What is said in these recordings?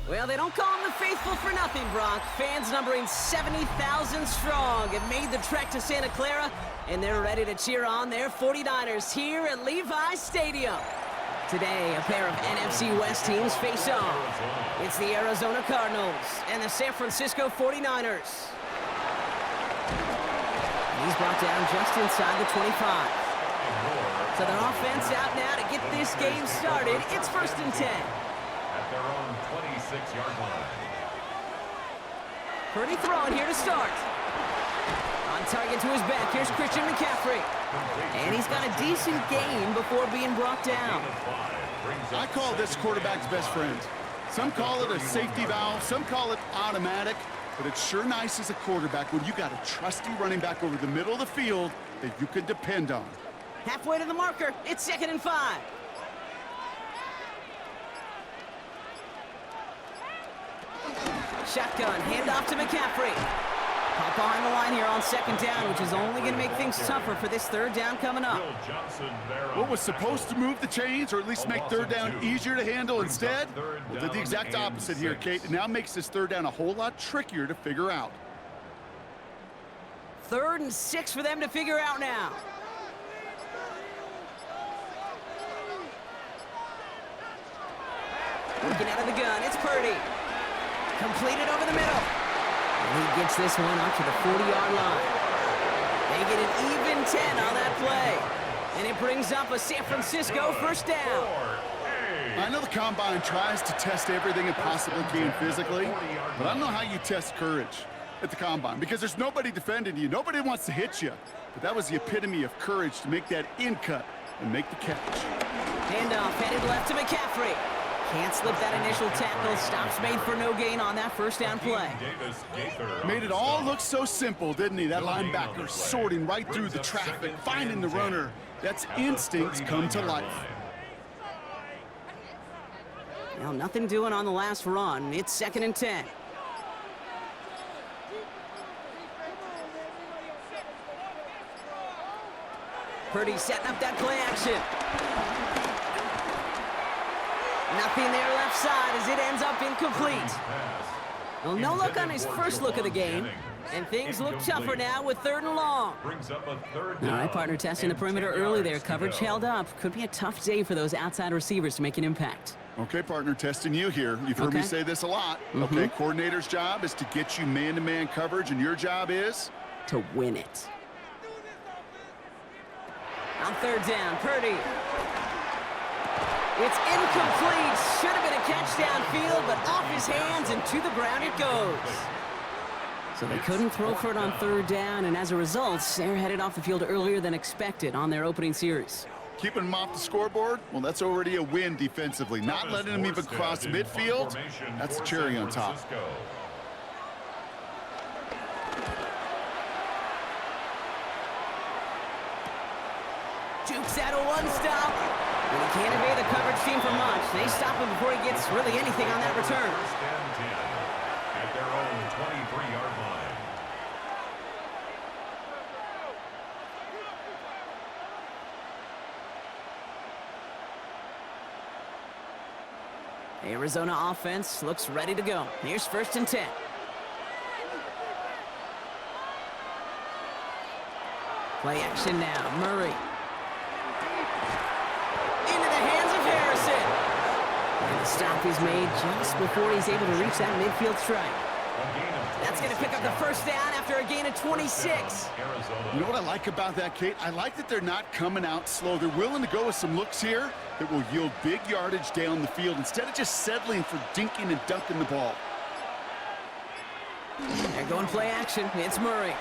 Well, they don't call them the faithful for nothing, Brock. Fans numbering 70,000 strong have made the trek to Santa Clara, and they're ready to cheer on their 49ers here at Levi's Stadium. Today, a pair of NFC West teams face off. It's the Arizona Cardinals and the San Francisco 49ers. He's brought down just inside the 25. So their offense out now to get this game started. It's 1st and 10. At their own 26-yard line. Purdy throwing here to start. On target to his back, here's Christian McCaffrey. And he's got a decent gain before being brought down. I call this quarterback's best friend. Some call it a safety valve, some call it automatic, but it's sure nice as a quarterback when you got a trusty running back over the middle of the field that you can depend on. Halfway to the marker, it's 2nd and 5. Shotgun, handoff to McCaffrey. Pop behind the line here on 2nd down, which is only going to make things tougher for this 3rd down coming up. What was supposed to move the chains, or at least make 3rd down easier to handle instead? Well, did the exact opposite here, Kate. It now makes this 3rd down a whole lot trickier to figure out. 3rd and 6 for them to figure out now. Working out of the gun, it's Purdy. Completed over the middle. And he gets this one up to the 40-yard line. They get an even 10 on that play. And it brings up a San Francisco 1st down. I know the Combine tries to test everything it possibly can physically, but I don't know how you test courage at the Combine, because there's nobody defending you. Nobody wants to hit you. But that was the epitome of courage to make that in cut and make the catch. Handoff headed left to McCaffrey. Can't slip that initial tackle. Stops made for no gain on that 1st down play. Made it all look so simple, didn't he? That linebacker sorting right through the traffic, finding the runner. That's instincts come to life. Well, nothing doing on the last run. It's 2nd and 10. Purdy setting up that play action. Nothing there left side as it ends up incomplete. Well, no look on his first look of the game. And things look tougher now with 3rd and long. All right, partner, testing the perimeter early there. Coverage held up. Could be a tough day for those outside receivers to make an impact. Okay, partner, testing you here. You've heard me say this a lot. Okay, coordinator's job is to get you man-to-man coverage, and your job is? To win it. On 3rd down, Purdy. It's incomplete. Should have been a catch downfield, but off his hands and to the ground it goes. So they couldn't throw for it on 3rd down, and as a result, they're headed off the field earlier than expected on their opening series. Keeping them off the scoreboard? Well, that's already a win defensively. Not letting them even cross midfield, that's the cherry on top. Jukes out a one-stop. And he can't evade the coverage team for much. They stop him before he gets really anything on that return. 1st and 10 at their own 23-yard line. Arizona offense looks ready to go. Here's 1st and 10. Play action now. Murray. Into the hands of Harrison. And the stop is made just before he's able to reach that midfield strike. That's going to pick up the 1st down after a gain of 26. You know what I like about that, Kate? I like that they're not coming out slow. They're willing to go with some looks here that will yield big yardage down the field instead of just settling for dinking and dunking the ball. They're going play action. It's Murray.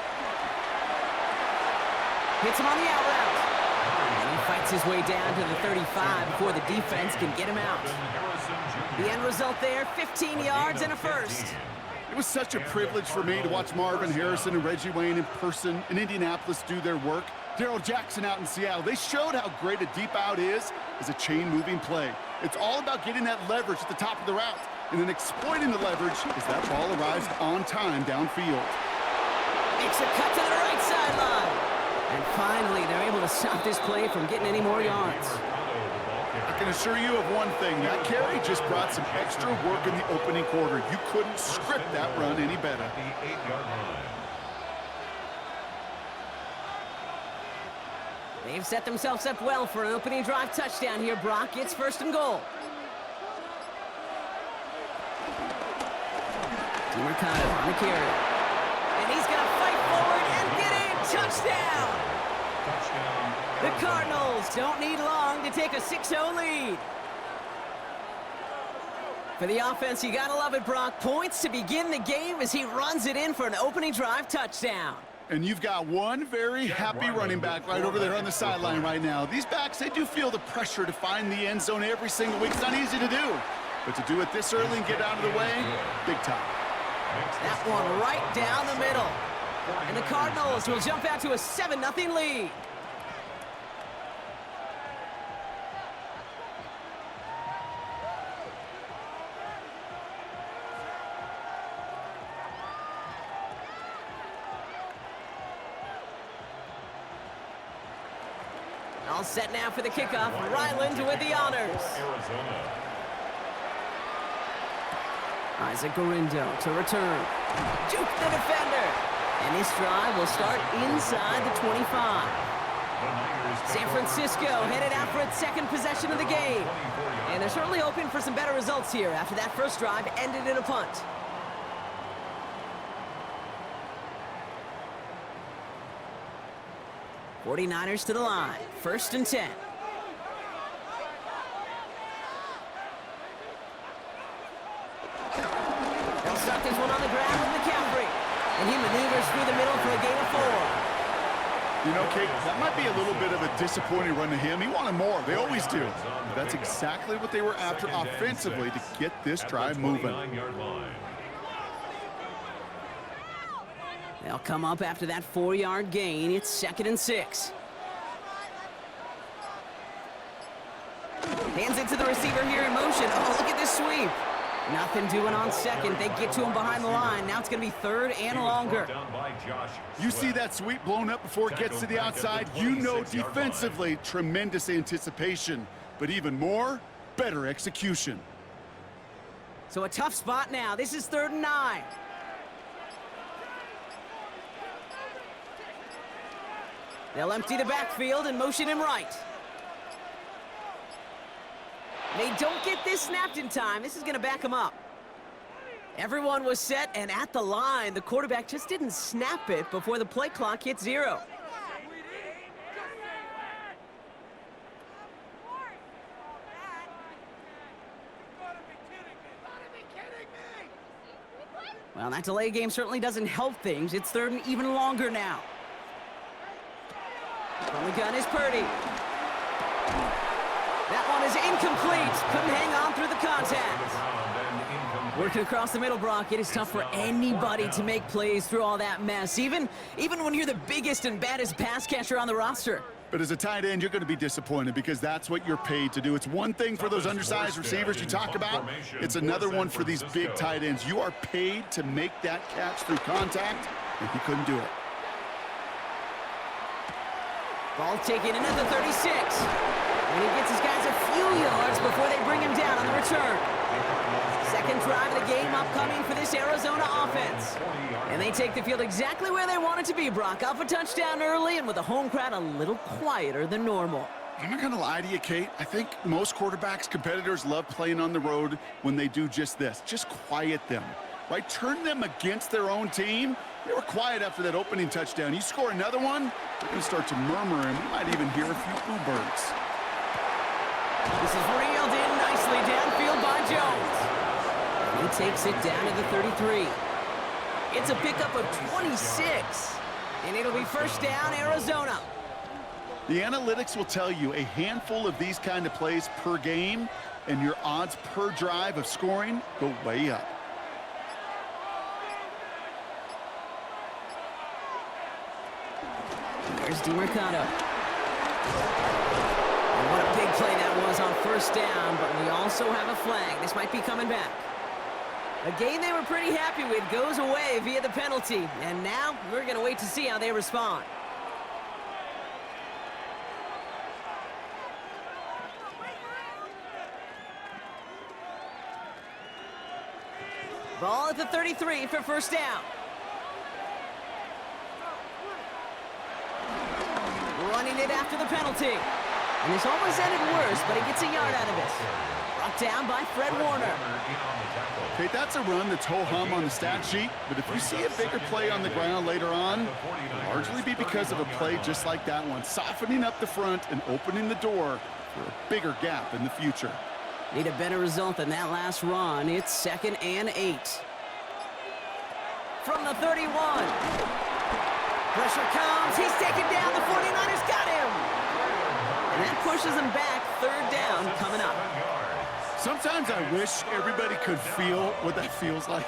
Hits him on the out route. And he fights his way down to the 35 before the defense can get him out. The end result there, 15 yards and a 1st. It was such a privilege for me to watch Marvin Harrison and Reggie Wayne in person in Indianapolis do their work. Darrell Jackson out in Seattle. They showed how great a deep out is as a chain-moving play. It's all about getting that leverage at the top of the route and then exploiting the leverage as that ball arrives on time downfield. Makes a cut to the right sideline. And finally, they're able to stop this play from getting any more yards. I I can assure you of one thing. That carry just brought some extra work in the opening quarter. You couldn't script that run any better. At the 8-yard line. They've set themselves up well for an opening drive touchdown here, Brock. It's 1st and goal. DeMarcado on the carry. And he's going to fight forward and get in. Touchdown! Touchdown. The Cardinals don't need long to take a 6-0 lead. For the offense, you got to love it, Brock. Points to begin the game as he runs it in for an opening drive touchdown. And you've got one very happy running back right over there on the sideline right now. These backs, they do feel the pressure to find the end zone every single week. It's not easy to do. But to do it this early and get out of the way, big time. That one right down the middle. And the Cardinals will jump out to a 7-0 lead. All set now for the kickoff. Ryland with the honors. Arizona. Isaac Gorindo to return. Juke the defender. And this drive will start inside the 25. San Francisco headed out for its second possession of the game. And they're certainly hoping for some better results here after that first drive ended in a punt. '49ers to the line. 1st and 10. They'll start this one on the ground with McCaffrey. And he maneuvers through the middle for a gain of 4. You know, Kate, that might be a little bit of a disappointing run to him. He wanted more. They always do. But that's exactly what they were after offensively to get this drive moving. They'll come up after that 4-yard gain. It's 2nd and 6. Hands it to the receiver here in motion. Oh, look at this sweep. Nothing doing on second. They get to him behind the line. Now it's going to be 3rd and longer. You see that sweep blown up before it gets to the outside. You know defensively, tremendous anticipation. But even more, better execution. So a tough spot now. This is 3rd and 9. They'll empty the backfield and motion him right. They don't get this snapped in time. This is going to back him up. Everyone was set and at the line. The quarterback just didn't snap it before the play clock hit 0. Well, that delay game certainly doesn't help things. It's 3rd and even longer now. From the gun is Purdy. That one is incomplete. Couldn't hang on through the contact. Working across the middle, Brock. It is tough for anybody to make plays through all that mess, even when you're the biggest and baddest pass catcher on the roster. But as a tight end, you're going to be disappointed because that's what you're paid to do. It's one thing for those undersized receivers you talk about. It's another one for these big tight ends. You are paid to make that catch through contact, and he couldn't do it. Ball taken in at the 36. And he gets his guys a few yards before they bring him down on the return. Second drive of the game upcoming for this Arizona offense. And they take the field exactly where they want it to be, Brock. Up a touchdown early and with the home crowd a little quieter than normal. I'm not going to lie to you, Kate. I think most quarterbacks, competitors love playing on the road when they do just this. Just quiet them, right? Turn them against their own team. They were quiet after that opening touchdown. You score another one, they're going to start to murmur, and we might even hear a few boo birds. This is reeled in nicely downfield by Jones. He takes it down to the 33. It's a pickup of 26. And it'll be first down, Arizona. The analytics will tell you a handful of these kind of plays per game, and your odds per drive of scoring go way up. There's DeMarcado. And what a big play that was on first down, but we also have a flag. This might be coming back. A game they were pretty happy with goes away via the penalty, and now we're going to wait to see how they respond. Ball at the 33 for first down. Running it after the penalty. And this almost ended worse, but he gets a yard out of it. Brought down by Fred Warner. Okay, that's a run that's ho-hum on the stat sheet, but if you see a bigger play on the ground later on, it'll largely be because of a play just like that one, softening up the front and opening the door for a bigger gap in the future. Need a better result than that last run. It's 2nd and 8. From the 31. Pressure comes. He's taken down. The 49ers got him. And that pushes him back. 3rd down coming up. Sometimes I wish everybody could feel what that feels like.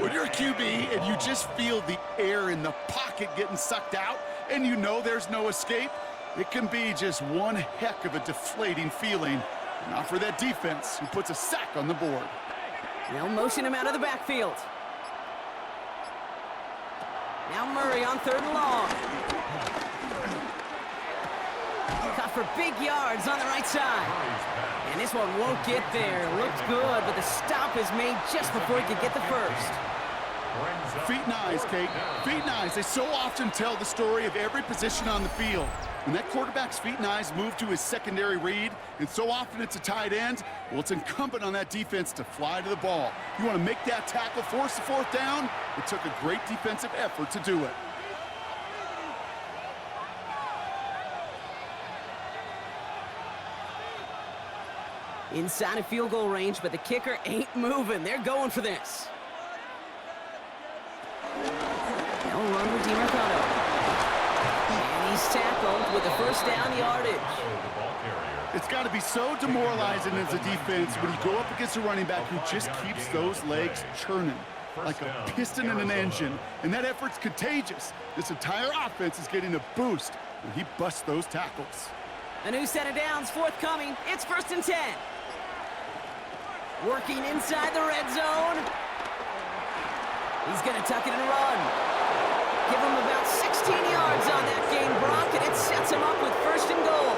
When you're a QB and you just feel the air in the pocket getting sucked out and you know there's no escape, it can be just one heck of a deflating feeling. Not for that defense who puts a sack on the board. They'll motion him out of the backfield. Now Murray on 3rd and long. Caught for big yards on the right side. And this one won't get there. Looked good, but the stop is made just before he could get the first. Feet and eyes, Kate. Feet and eyes. They so often tell the story of every position on the field. When that quarterback's feet and eyes move to his secondary read, and so often it's a tight end, well, it's incumbent on that defense to fly to the ball. You want to make that tackle, force the 4th down? It took a great defensive effort to do it. Inside of field goal range, but the kicker ain't moving. They're going for this. Now run with DiMercado. And he's tackled with the first down yardage. It's got to be so demoralizing as a defense when you go up against a running back who just keeps those legs churning like a piston in an engine. And that effort's contagious. This entire offense is getting a boost when he busts those tackles. A new set of downs forthcoming. It's 1st and 10. Working inside the red zone. He's going to tuck it and run. Give him about 16 yards on that game, Brock, and it sets him up with 1st and goal.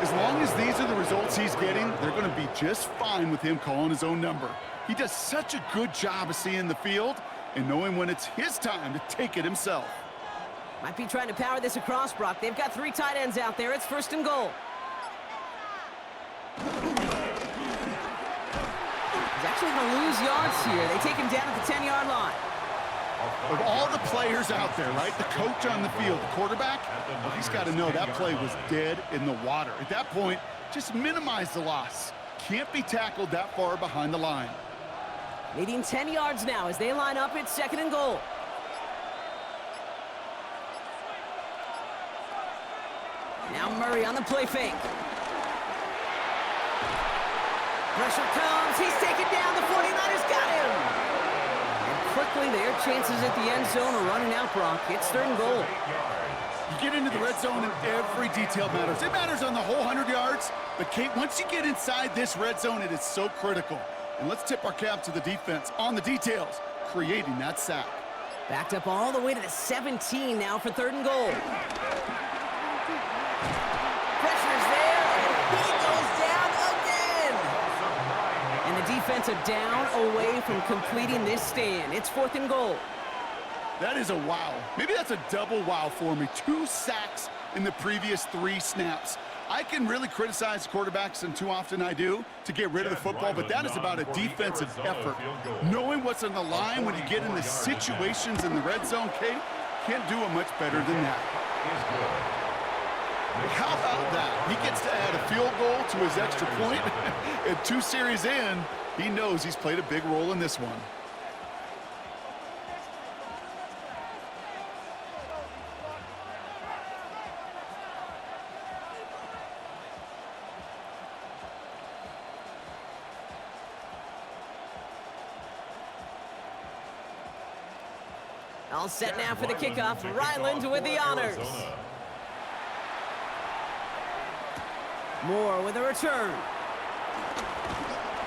As long as these are the results he's getting, they're going to be just fine with him calling his own number. He does such a good job of seeing the field and knowing when it's his time to take it himself. Might be trying to power this across, Brock. They've got 3 tight ends out there. It's 1st and goal. He's actually going to lose yards here. They take him down at the 10-yard line. Of all the players out there, right, the coach on the field, the quarterback, well, he's got to know that play was dead in the water. At that point, just minimize the loss. Can't be tackled that far behind the line. Needing 10 yards now as they line up. It's 2nd and goal. Now Murray on the play fake. Pressure comes. He's taken down. The 49ers got him. And quickly their chances at the end zone are running out, Brock. It's 3rd and goal. You get into the red zone and every detail matters. It matters on the whole 100 yards. But, Kate, once you get inside this red zone, it is so critical. And let's tip our cap to the defense on the details, creating that sack. Backed up all the way to the 17 now for 3rd and goal. Pressure's there, and he goes down again. And the defense are down away from completing this stand. It's 4th and goal. That is a wow. Maybe that's a double wow for me. 2 sacks in the previous 3 snaps. I can really criticize quarterbacks, and too often I do, to get rid of the football, but that is about a defensive effort. Knowing what's on the line when you get into situations in the red zone, Kate, can't do it much better than that. How about that? He gets to add a field goal to his extra point, and 2 series in, he knows he's played a big role in this one. All set now for the kickoff. Ryland with the honors. Moore with a return.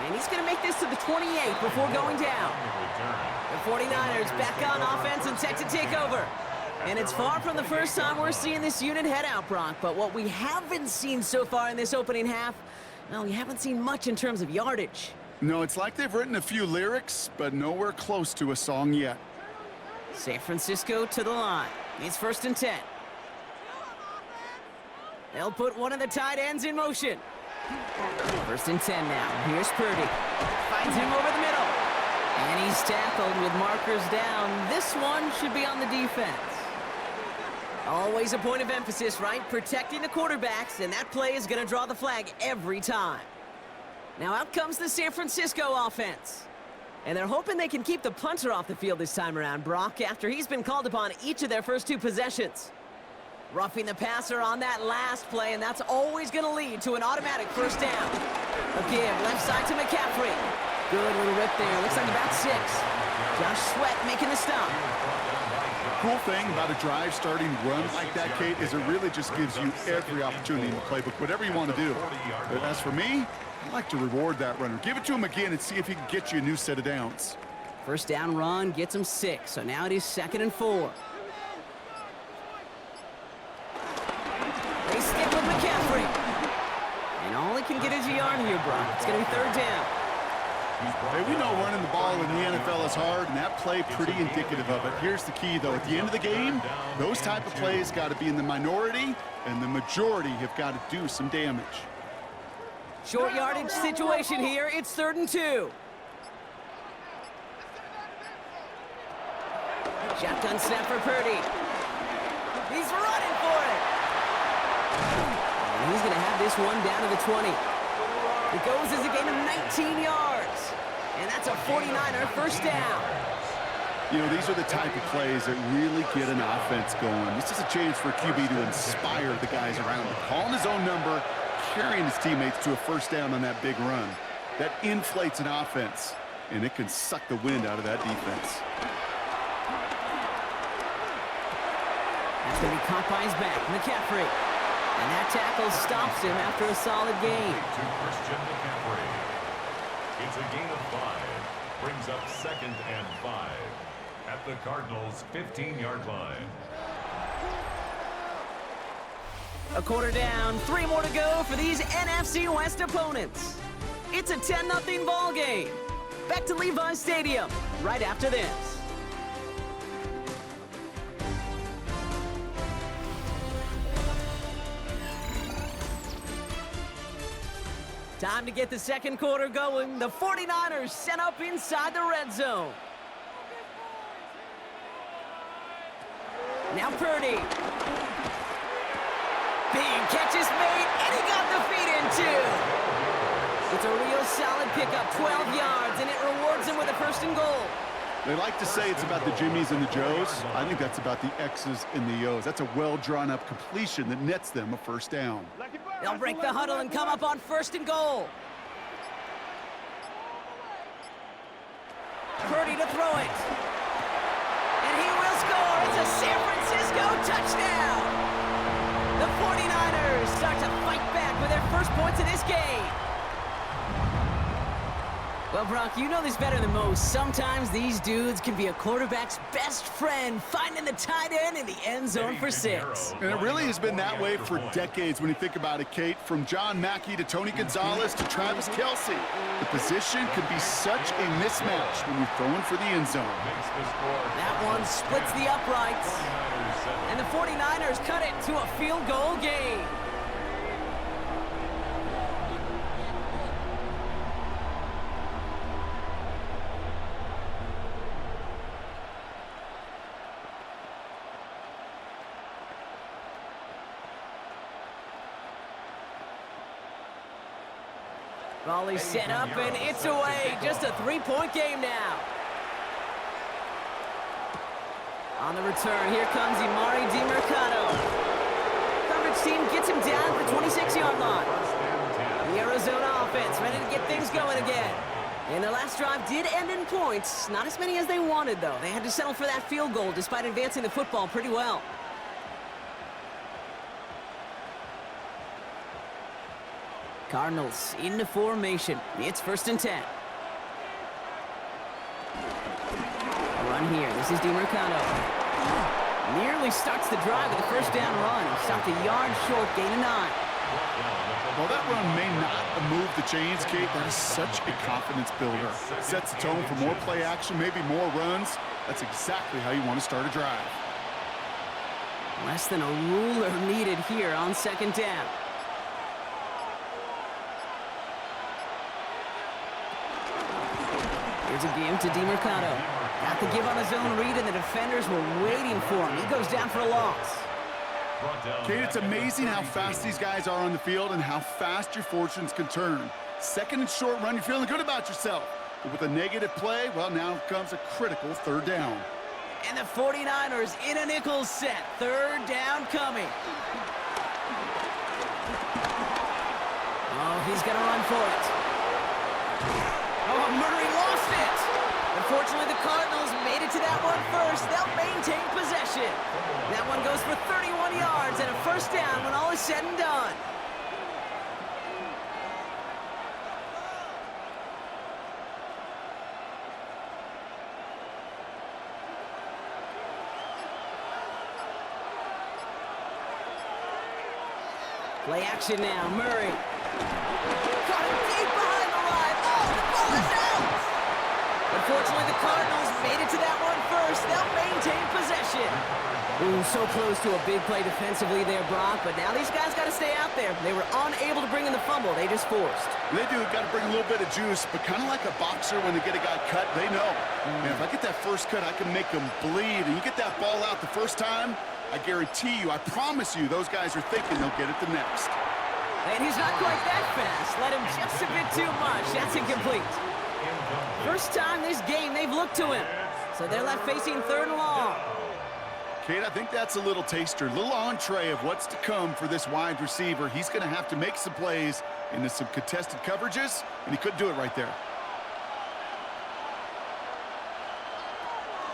And he's going to make this to the 28 before going down. The 49ers back on offense and set to take over. And it's far from the first time we're seeing this unit head out, Brock. But what we haven't seen so far in this opening half, well, we haven't seen much in terms of yardage. No, it's like they've written a few lyrics, but nowhere close to a song yet. San Francisco to the line. It's 1st and 10. They'll put one of the tight ends in motion. 1st and 10 now. Here's Purdy. Finds him over the middle. And he's tackled with markers down. This one should be on the defense. Always a point of emphasis, right? Protecting the quarterbacks, and that play is going to draw the flag every time. Now out comes the San Francisco offense. And they're hoping they can keep the punter off the field this time around, Brock, after he's been called upon each of their first 2 possessions. Roughing the passer on that last play, and that's always going to lead to an automatic 1st down. Again, left side to McCaffrey. Good little rip there. Looks like about 6. Josh Sweat making the stop. Cool thing about a drive starting run like that, Kate, is it really just gives you every opportunity in the playbook, whatever you want to do. But as for me, I like to reward that runner. Give it to him again and see if he can get you a new set of downs. 1st down run gets him 6, so now it is 2nd and 4. They stick with McCaffrey. And all he can get is a yard here, Brock. It's going to be 3rd down. Hey, we know running the ball in the NFL is hard, and that play pretty indicative of it. Here's the key, though. At the end of the game, those type of plays got to be in the minority, and the majority have got to do some damage. Short yardage situation here. It's 3rd and 2. Shotgun snap for Purdy. He's running for it. And he's going to have this one down to the 20. It goes as a gain of 19 yards. And that's a 49er 1st down. You know, these are the type of plays that really get an offense going. This is a chance for a QB to inspire the guys around him. Calling his own number, carrying his teammates to a 1st down on that big run. That inflates an offense, and it can suck the wind out of that defense. That's going to be caught by his back, McCaffrey. And that tackle stops him after a solid gain. To Christian McCaffrey. It's a gain of 5. Brings up 2nd and 5 at the Cardinals' 15-yard line. A quarter down, 3 more to go for these NFC West opponents. It's a 10-0 ball game. Back to Levi Stadium right after this. Time to get the 2nd quarter going. The 49ers set up inside the red zone. Now Purdy. Big catch is made, and he got the feet in too. It's a real solid pickup, 12 yards, and it rewards him with a 1st and goal. They like to say it's about the Jimmies and the Joes. I think that's about the X's and the O's. That's a well-drawn-up completion that nets them a 1st down. They'll break the huddle and come up on 1st and goal. Purdy to throw it. And he will score. It's a San Francisco touchdown. The 49ers start to fight back with their first points of this game. Well, Brock, you know this better than most. Sometimes these dudes can be a quarterback's best friend, finding the tight end in the end zone for 6. And it really has been that way for decades when you think about it, Kate. From John Mackey to Tony Gonzalez to Travis Kelce. The position could be such a mismatch when you're throwing for the end zone. That one splits the uprights. And the 49ers cut it to a field goal game. Volley set up, and it's away. Just a 3-point game now. On the return, here comes Emari DeMercado. Coverage team gets him down at the 26-yard line. The Arizona offense ready to get things going again. And their last drive did end in points. Not as many as they wanted, though. They had to settle for that field goal despite advancing the football pretty well. Cardinals into formation. It's 1st and 10. A run here. This is DeMercado. Nearly starts the drive with a 1st down run. Stopped a yard short, gain of 9. Well, that run may not have moved the chains, Kate. That is such a confidence builder. Sets the tone for more play action, maybe more runs. That's exactly how you want to start a drive. Less than a ruler needed here on second down. Here's a give to DiMercato. Got the give on his own read, and the defenders were waiting for him. He goes down for a loss. Kate, it's amazing how fast these guys are on the field and how fast your fortunes can turn. Second and short run, you're feeling good about yourself. But with a negative play, well, now comes a critical third down. And the 49ers in a nickel set. Third down coming. Oh, he's going to run for it. Oh, Murray lost it. Unfortunately, the Cardinals made it to that one first. They'll maintain possession. That one goes for 31 yards and a first down when all is said and done. Play action now, Murray. Caught him deep behind the line. Oh, the ball is out! Unfortunately, the Cardinals made it to that one first. They'll maintain possession. Ooh, so close to a big play defensively there, Brock, but now these guys got to stay out there. They were unable to bring in the fumble. They just forced. They do. Got to bring a little bit of juice, but kind of like a boxer when they get a guy cut, they know. Man, if I get that first cut, I can make them bleed. And you get that ball out the first time, I guarantee you, I promise you, those guys are thinking they'll get it the next. And he's not quite that fast. Let him just a bit too much. That's incomplete. First time this game they've looked to him. So they're left facing third and long. Kate, I think that's a little taster, a little entree of what's to come for this wide receiver. He's going to have to make some plays into some contested coverages, and he couldn't do it right there.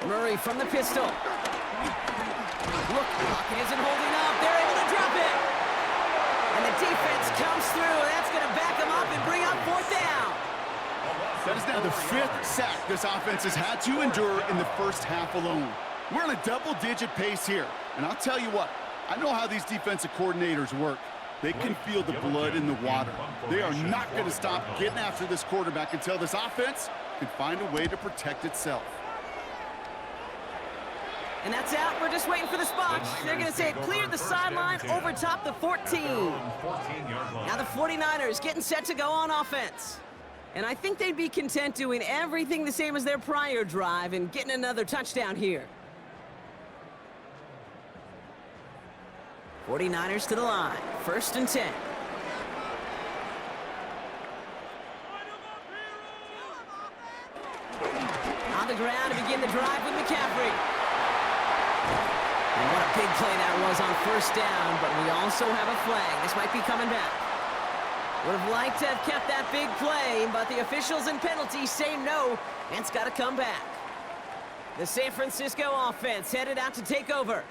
Murray from the pistol. Look, pocket isn't holding up. They're able to drop it. And the defense comes through. That's going to back them up and bring up fourth down. That is now the fifth sack this offense has had to endure in the first half alone. We're on a double-digit pace here. And I'll tell you what, I know how these defensive coordinators work. They can feel the blood in the water. They are not going to stop getting after this quarterback until this offense can find a way to protect itself. And that's out. We're just waiting for the spot. They're going to say it cleared the sideline over top the 14. Now the 49ers getting set to go on offense. And I think they'd be content doing everything the same as their prior drive and getting another touchdown here. 49ers to the line. First and 10. On the ground to begin the drive with McCaffrey. And what a big play that was on first down, but we also have a flag. This might be coming back. Would have liked to have kept that big play, but the officials and penalties say no, and it's got to come back. The San Francisco offense headed out to take over.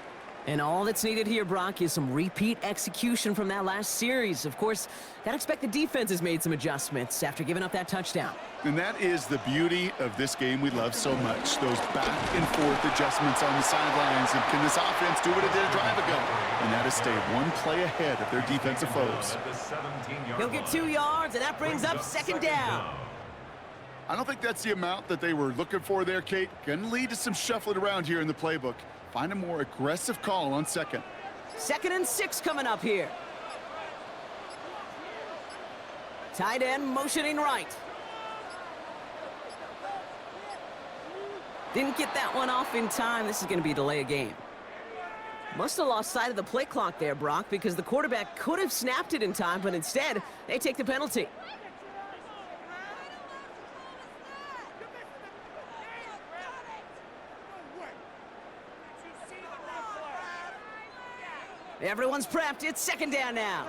And all that's needed here, Brock, is some repeat execution from that last series. Of course, gotta expect the defense has made some adjustments after giving up that touchdown. And that is the beauty of this game we love so much. Those back and forth adjustments on the sidelines. And can this offense do what it did a drive ago? And that is stay one play ahead of their defensive foes. He'll get 2 yards, and that brings up second down. I don't think that's the amount that they were looking for there, Kate. Gonna lead to some shuffling around here in the playbook. Find a more aggressive call on second. 2nd and 6 coming up here. Tight end motioning right. Didn't get that one off in time. This is going to be a delay of game. Must have lost sight of the play clock there, Brock, because the quarterback could have snapped it in time, but instead, they take the penalty. Everyone's prepped. It's second down now.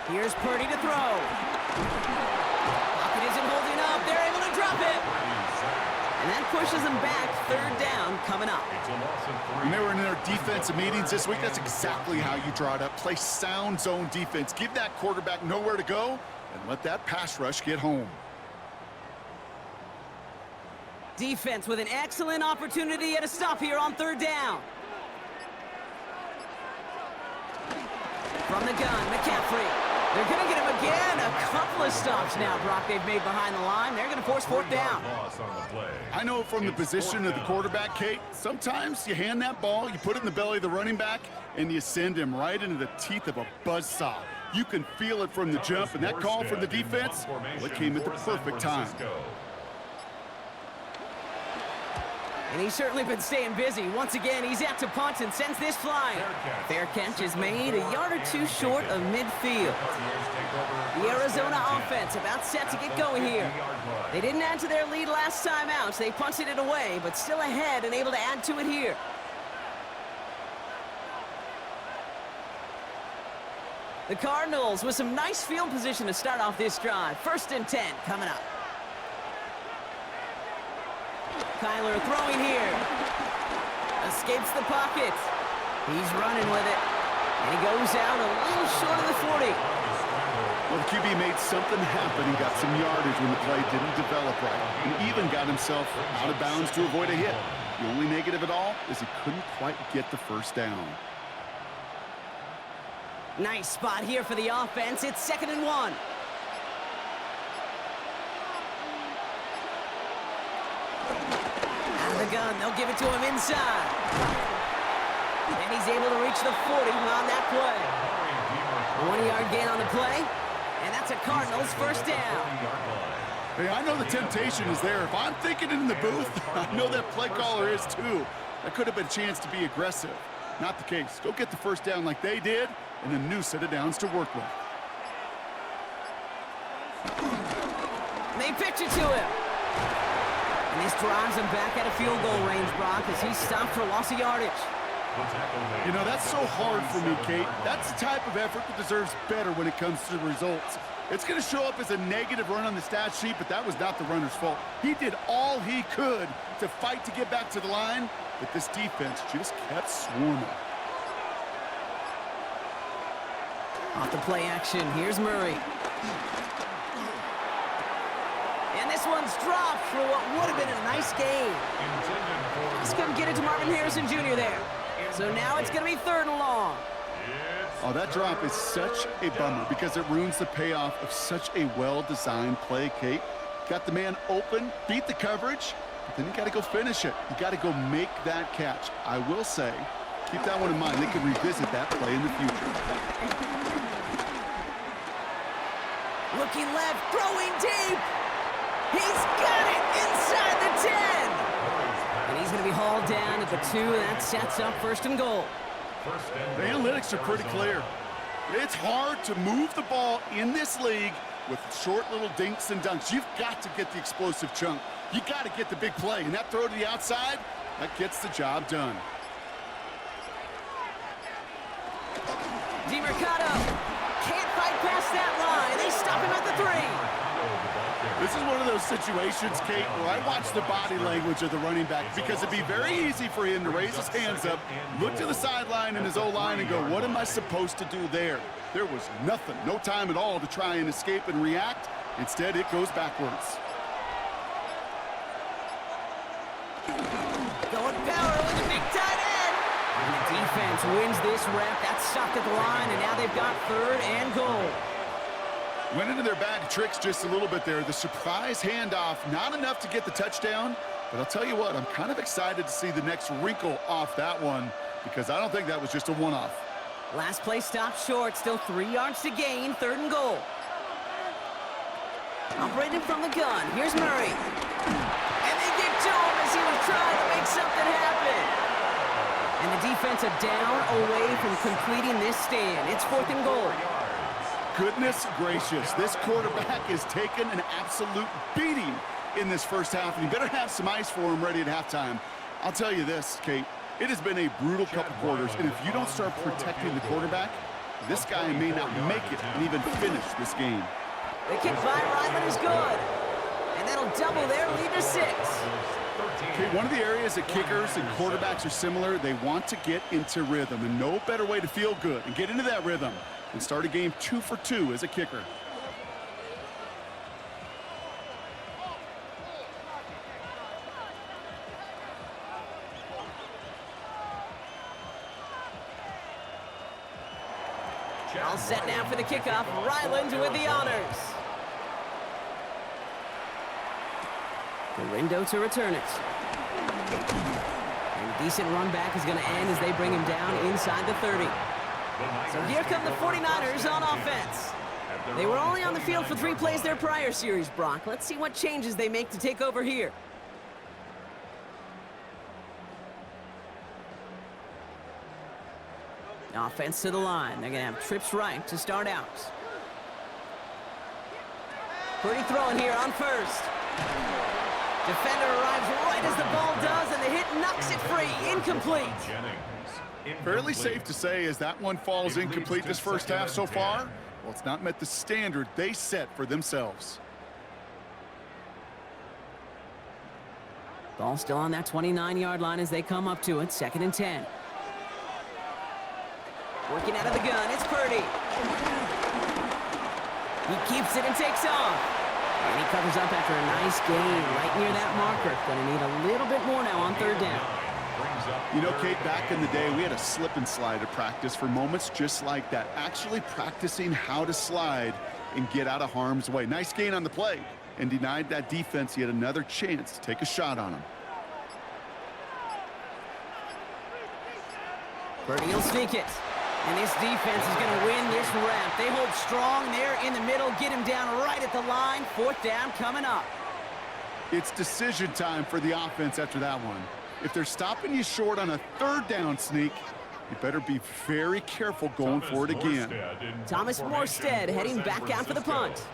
Here's Purdy to throw. Pocket isn't holding up. They're able to drop it. And that pushes them back. Third down coming up. When they were in their defensive meetings this week, that's exactly how you draw it up. Play sound zone defense. Give that quarterback nowhere to go and let that pass rush get home. Defense with an excellent opportunity at a stop here on third down. From the gun, McCaffrey. They're going to get him again. A couple of stops now, Brock, they've made behind the line. They're going to force fourth down. I know from the position of the quarterback, Kate, sometimes you hand that ball, you put it in the belly of the running back, and you send him right into the teeth of a buzzsaw. You can feel it from the jump, and that call from the defense, well, it came at the perfect time. And he's certainly been staying busy. Once again, he's out to punt and sends this flying. Fair catch is made a yard or two short of midfield. The Arizona offense about set to get going here. They didn't add to their lead last time out, so they punted it away, but still ahead and able to add to it here. The Cardinals with some nice field position to start off this drive. 1st and 10 coming up. Kyler throwing here. Escapes the pocket. He's running with it. And he goes out a little short of the 40. Well, the QB made something happen and got some yardage when the play didn't develop right. And even got himself out of bounds to avoid a hit. The only negative at all is he couldn't quite get the first down. Nice spot here for the offense. It's 2nd and 1. Out of the gun, they'll give it to him inside. And he's able to reach the 40 on that play. 1-yard gain on the play, and that's a Cardinals first down. Hey, I know the temptation is there. If I'm thinking in the booth, I know that play caller is too. That could have been a chance to be aggressive. Not the case. Go get the first down like they did, and a new set of downs to work with. They pitch it to him. And this drives him back out of field goal range, Brock, as he's stopped for loss of yardage. You know, that's so hard for me, Kate. That's the type of effort that deserves better when it comes to the results. It's going to show up as a negative run on the stat sheet, but that was not the runner's fault. He did all he could to fight to get back to the line, but this defense just kept swarming. Off the play action, here's Murray. And this one's dropped for what would have been a nice game. He's going to get it to Marvin Harrison Jr. there. So now it's going to be 3rd and long. Oh, that drop is such a bummer because it ruins the payoff of such a well-designed play, Kate. Got the man open, beat the coverage, but then you got to go finish it. You got to go make that catch. I will say, keep that one in mind. They could revisit that play in the future. Looking left, throwing deep. He's got it inside the 10. And he's going to be hauled down at the 2, and that sets up 1st and goal. The analytics are pretty clear. It's hard to move the ball in this league with short little dinks and dunks. You've got to get the explosive chunk. You got to get the big play, and that throw to the outside, that gets the job done. DeMercado can't fight past that line. They stop him at the 3. This is one of those situations, Kate, where I watch the body language of the running back because it'd be very easy for him to raise his hands up, look to the sideline in his O-line and go, what am I supposed to do there? There was nothing, no time at all to try and escape and react. Instead, it goes backwards. Going power with a big tight end. And the defense wins this rep. That's stopped at the line, and now they've got 3rd and goal. Went into their bag of tricks just a little bit there. The surprise handoff, not enough to get the touchdown, but I'll tell you what, I'm kind of excited to see the next wrinkle off that one because I don't think that was just a one-off. Last play stopped short, still 3 yards to gain, 3rd and goal. Operating from the gun, here's Murray. And they get to him as he was trying to make something happen. And the defense a down away from completing this stand. It's 4th and goal. Goodness gracious, this quarterback is taking an absolute beating in this first half, and you better have some ice for him ready at halftime. I'll tell you this, Kate, it has been a brutal couple quarters, and if you don't start protecting the quarterback, this guy may not make it and even finish this game. The kick by Ryman is good, and that'll double their lead to 6. Okay, one of the areas that kickers and quarterbacks are similar, they want to get into rhythm, and no better way to feel good and get into that rhythm and start a game 2 for 2 as a kicker. All set now for the kickoff. Ryland with the honors. Garindo to return it. And a decent run back is going to end as they bring him down inside the 30. So here come the 49ers on offense. They were only on the field for 3 plays their prior series, Brock. Let's see what changes they make to take over here. Offense to the line. They're going to have trips right to start out. Pretty throwing here on first. Defender arrives right as the ball does, and the hit knocks it free. Incomplete. Fairly safe to say as that one falls incomplete this first half so far. Well, it's not met the standard they set for themselves. Ball still on that 29-yard line as they come up to it. 2nd and 10. Working out of the gun, it's Purdy. He keeps it and takes off. And he covers up after a nice gain right near that marker. Going to need a little bit more now on 3rd down. You know, Kate, back in the day, we had a slip and slide at practice for moments just like that. Actually practicing how to slide and get out of harm's way. Nice gain on the play and denied that defense yet another chance to take a shot on him. Purdy will sneak it. And this defense is going to win this rep. They hold strong there in the middle, get him down right at the line. 4th down coming up. It's decision time for the offense after that one. If they're stopping you short on a 3rd down sneak, you better be very careful going for it again. Thomas Morstead heading back out for the punt.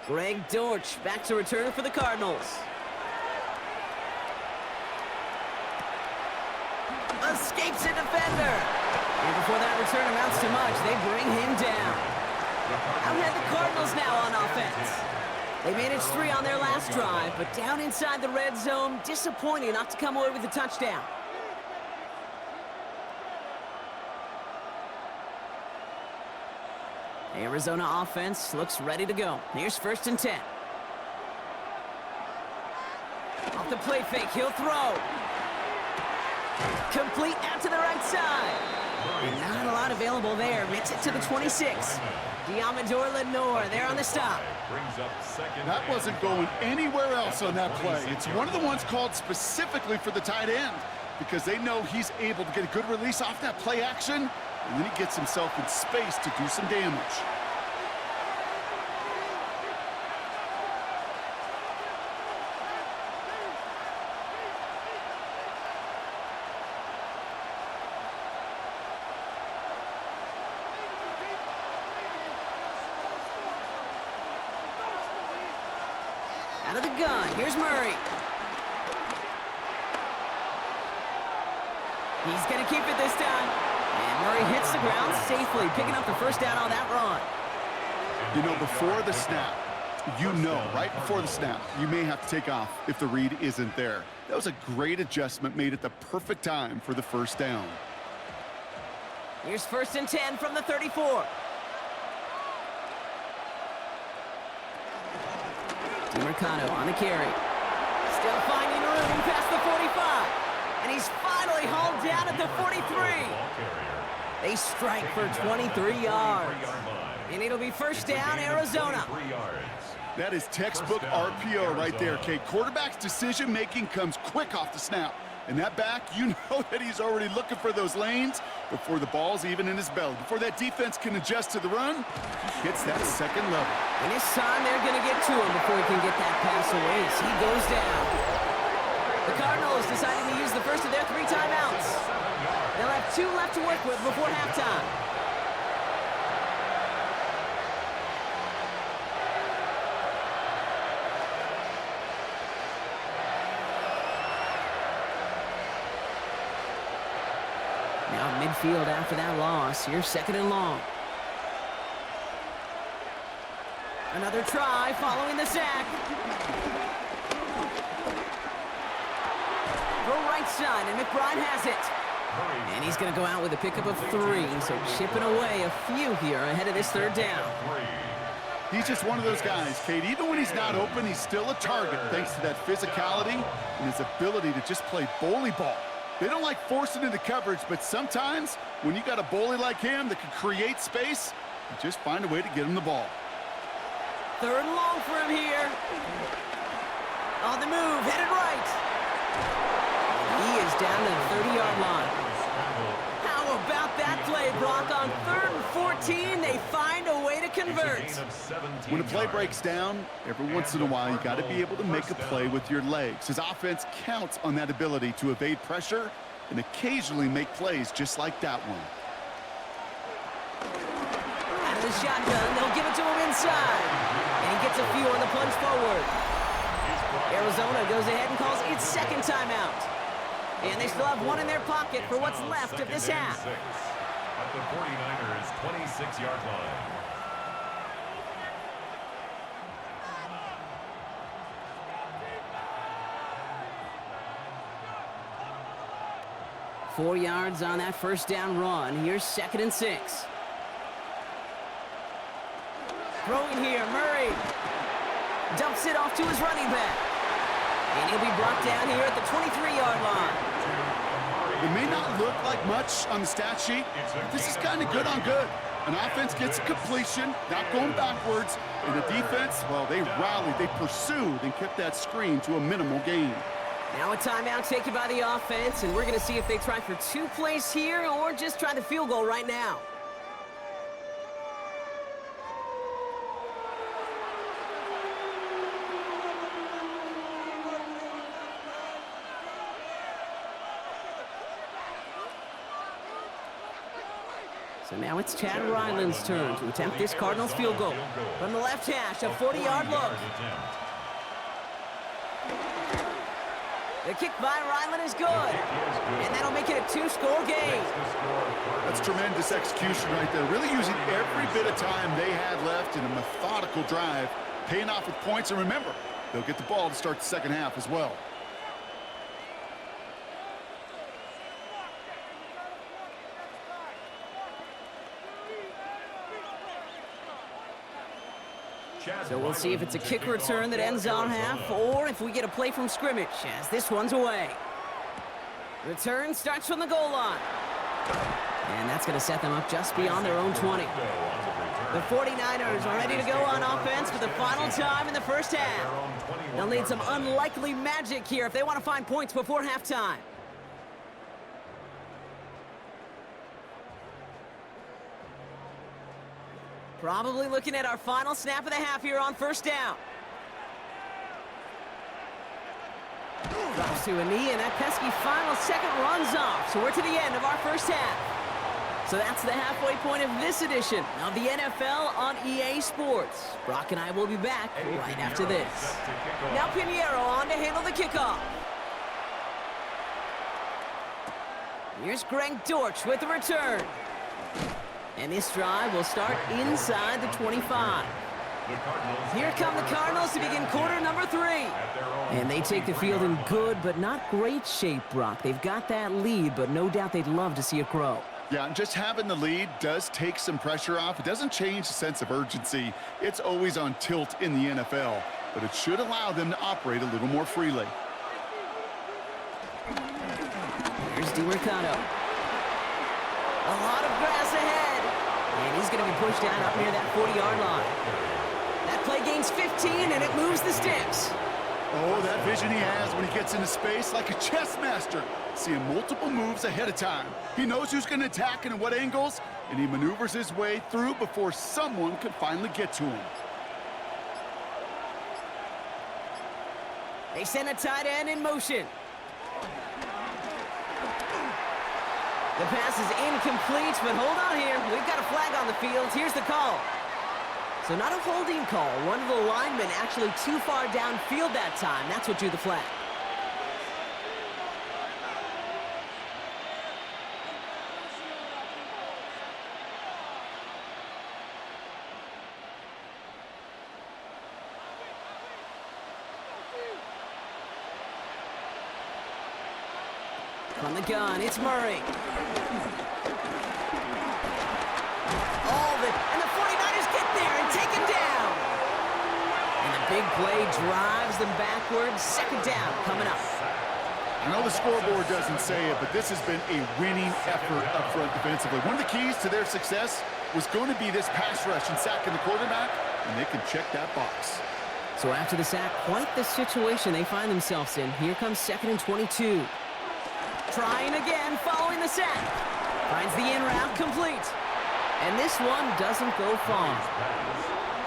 Greg Dortch back to return for the Cardinals. Escapes a defender. And before that return amounts to much, they bring him down. Out ahead the Cardinals now on offense. They managed 3 on their last drive, but down inside the red zone, disappointing not to come away with a touchdown. Arizona offense looks ready to go. Here's 1st and 10. Off the play fake, he'll throw. Complete out to the right side. And not a lot available there. Makes it to the 26. Diamador Lenore there on the stop. That wasn't going anywhere else on that play. It's one of the ones called specifically for the tight end because they know he's able to get a good release off that play action, and then he gets himself in space to do some damage. Out of the gun, here's Murray. He's going to keep it this time. And Murray hits the ground safely, picking up the 1st down on that run. You know, before the snap, right before the snap, you may have to take off if the read isn't there. That was a great adjustment made at the perfect time for the 1st down. Here's 1st and 10 from the 34. DiMercado on the carry. Still finding room past the 45. And he's finally hauled down at the 43. They strike for 23 yards. And it'll be 1st down, Arizona. That is textbook RPO right there, Kate. Quarterback's decision-making comes quick off the snap. And that back, you know that he's already looking for those lanes before the ball's even in his belly. Before that defense can adjust to the run, he hits that 2nd level. And this time they're going to get to him before he can get that pass away as he goes down. The Cardinals deciding to use the first of their 3 timeouts. They'll have 2 left to work with before halftime. Now midfield after that loss. Here's 2nd and long. Another try following the sack. Go right side, and McBride has it. And he's going to go out with a pickup of 3, so chipping away a few here ahead of this 3rd down. He's just one of those guys, Kate. Even when he's not open, he's still a target thanks to that physicality and his ability to just play bully ball. They don't like forcing into coverage, but sometimes when you got a bully like him that can create space, Just find a way to get him the ball. 3rd and long for him here. On the move, headed right. He is down to the 30-yard line. How about that play, Brock? On 3rd and 14, they find a way to convert. When a play breaks down, every once in a while, you got to be able to make a play with your legs. His offense counts on that ability to evade pressure and occasionally make plays just like that one. Out of the shotgun, they'll give it to him inside. And he gets a few on the plunge forward. Arizona goes ahead and calls its 2nd timeout. And they still have one in their pocket for what's left of this half. At the 49ers' 26-yard line. Four yards on that 1st down run. Here's 2nd and 6. Throwing here, Murray. Dumps it off to his running back. And he'll be brought down here at the 23-yard line. It may not look like much on the stat sheet, but this is kind of good on good. An offense gets a completion, not going backwards, and the defense, well, they rallied, they pursued, and kept that screen to a minimal gain. Now a timeout taken by the offense, and we're going to see if they try for 2 plays here or just try the field goal right now. So now it's Chad Ryland's turn to attempt this Cardinals field goal. From the left hash, a 40-yard look. The kick by Ryland is good. And that'll make it a 2-score game. That's tremendous execution right there. Really using every bit of time they had left in a methodical drive, paying off with points. And remember, they'll get the ball to start the 2nd half as well. So we'll see if it's a kick return that ends our half or if we get a play from scrimmage as this one's away. Return starts from the goal line. And that's going to set them up just beyond their own 20. The 49ers are ready to go on offense for the final time in the 1st half. They'll need some unlikely magic here if they want to find points before halftime. Probably looking at our final snap of the half here on 1st down. Drops to a knee, and that pesky final second runs off. So we're to the end of our 1st half. So that's the halfway point of this edition of the NFL on EA Sports. Brock and I will be back right after this. Now Pinheiro on to handle the kickoff. Here's Greg Dortch with the return. And this drive will start inside the 25. Here come the Cardinals to begin quarter number 3. And they take the field in good but not great shape, Brock. They've got that lead, but no doubt they'd love to see it grow. Yeah, and just having the lead does take some pressure off. It doesn't change the sense of urgency. It's always on tilt in the NFL, but it should allow them to operate a little more freely. Here's DiMercado. A lot of grass ahead. And he's going to be pushed down up near that 40-yard line. That play gains 15, and it moves the sticks. Oh, that vision he has when he gets into space like a chess master, seeing multiple moves ahead of time. He knows who's going to attack and at what angles, and he maneuvers his way through before someone can finally get to him. They send a tight end in motion. The pass is incomplete, but hold on here. We've got a flag on the field. Here's the call. So not a holding call. One of the linemen actually too far downfield that time. That's what drew the flag. From the gun, it's Murray. And the 49ers get there and take him down. And the big play drives them backwards. 2nd down coming up. I know the scoreboard doesn't say it, but this has been a winning effort up front defensively. One of the keys to their success was going to be this pass rush and sacking the quarterback, and they can check that box. So after the sack, quite the situation they find themselves in. Here comes 2nd and 22. Trying again, following the sack. Finds the in route complete. And this one doesn't go far.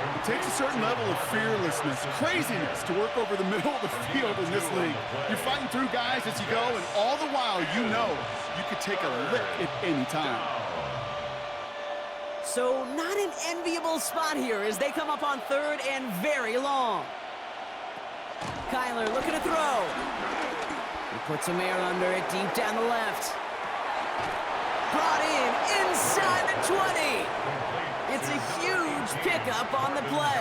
It takes a certain level of fearlessness, craziness to work over the middle of the field in this league. You're fighting through guys as you go, and all the while you know you could take a lick at any time. So not an enviable spot here as they come up on 3rd and very long. Kyler looking to throw. He puts some air under it deep down the left. Brought in inside the 20. It's a huge pickup on the play.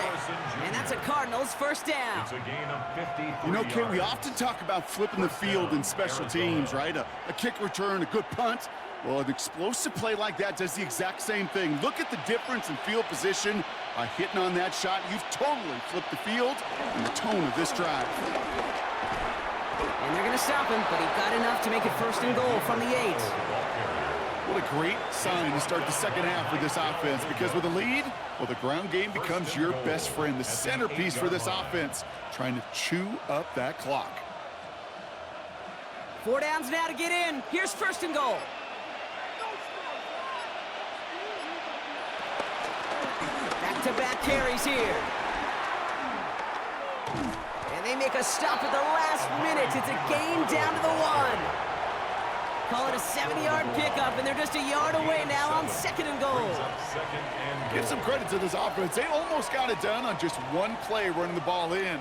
And that's a Cardinals first down. It's a gain of 53 You know, Kate, we yards. often talk about flipping the field in special teams, right? A kick return, a good punt. Well, an explosive play like that does the exact same thing. Look at the difference in field position. By hitting on that shot, you've totally flipped the field and the tone of this drive. And they're going to stop him, but he got enough to make it 1st and goal from the 8. What a great sign to start the second half for this offense, because with a lead, well, the ground game becomes your best friend, the centerpiece for this offense, trying to chew up that clock. 4 downs now to get in. Here's 1st and goal. Back-to-back carries here. And they make a stop at the last minute. It's a gain down to the 1. Call it a 70-yard pickup, and they're just a yard away now on 2nd and goal. Give some credit to this offense. They almost got it done on just one play running the ball in.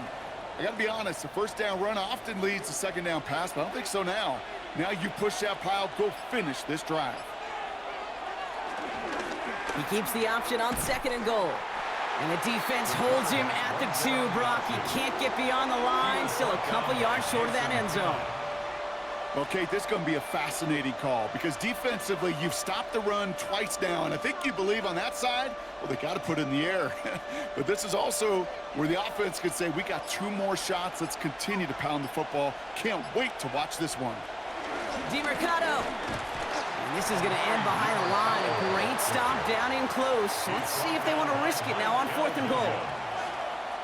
I got to be honest, the 1st down run often leads to 2nd down pass, but I don't think so now. Now you push that pile, go finish this drive. He keeps the option on 2nd and goal. And the defense holds him at the 2, Brock. He can't get beyond the line. Still a couple yards short of that end zone. Okay, this is going to be a fascinating call, because defensively, you've stopped the run twice now, and I think you believe on that side, well, they got to put it in the air. But this is also where the offense could say, we got 2 more shots. Let's continue to pound the football. Can't wait to watch this one. DeMercado. And this is going to end behind the line. A great stop down in close. Let's see if they want to risk it now on 4th and goal.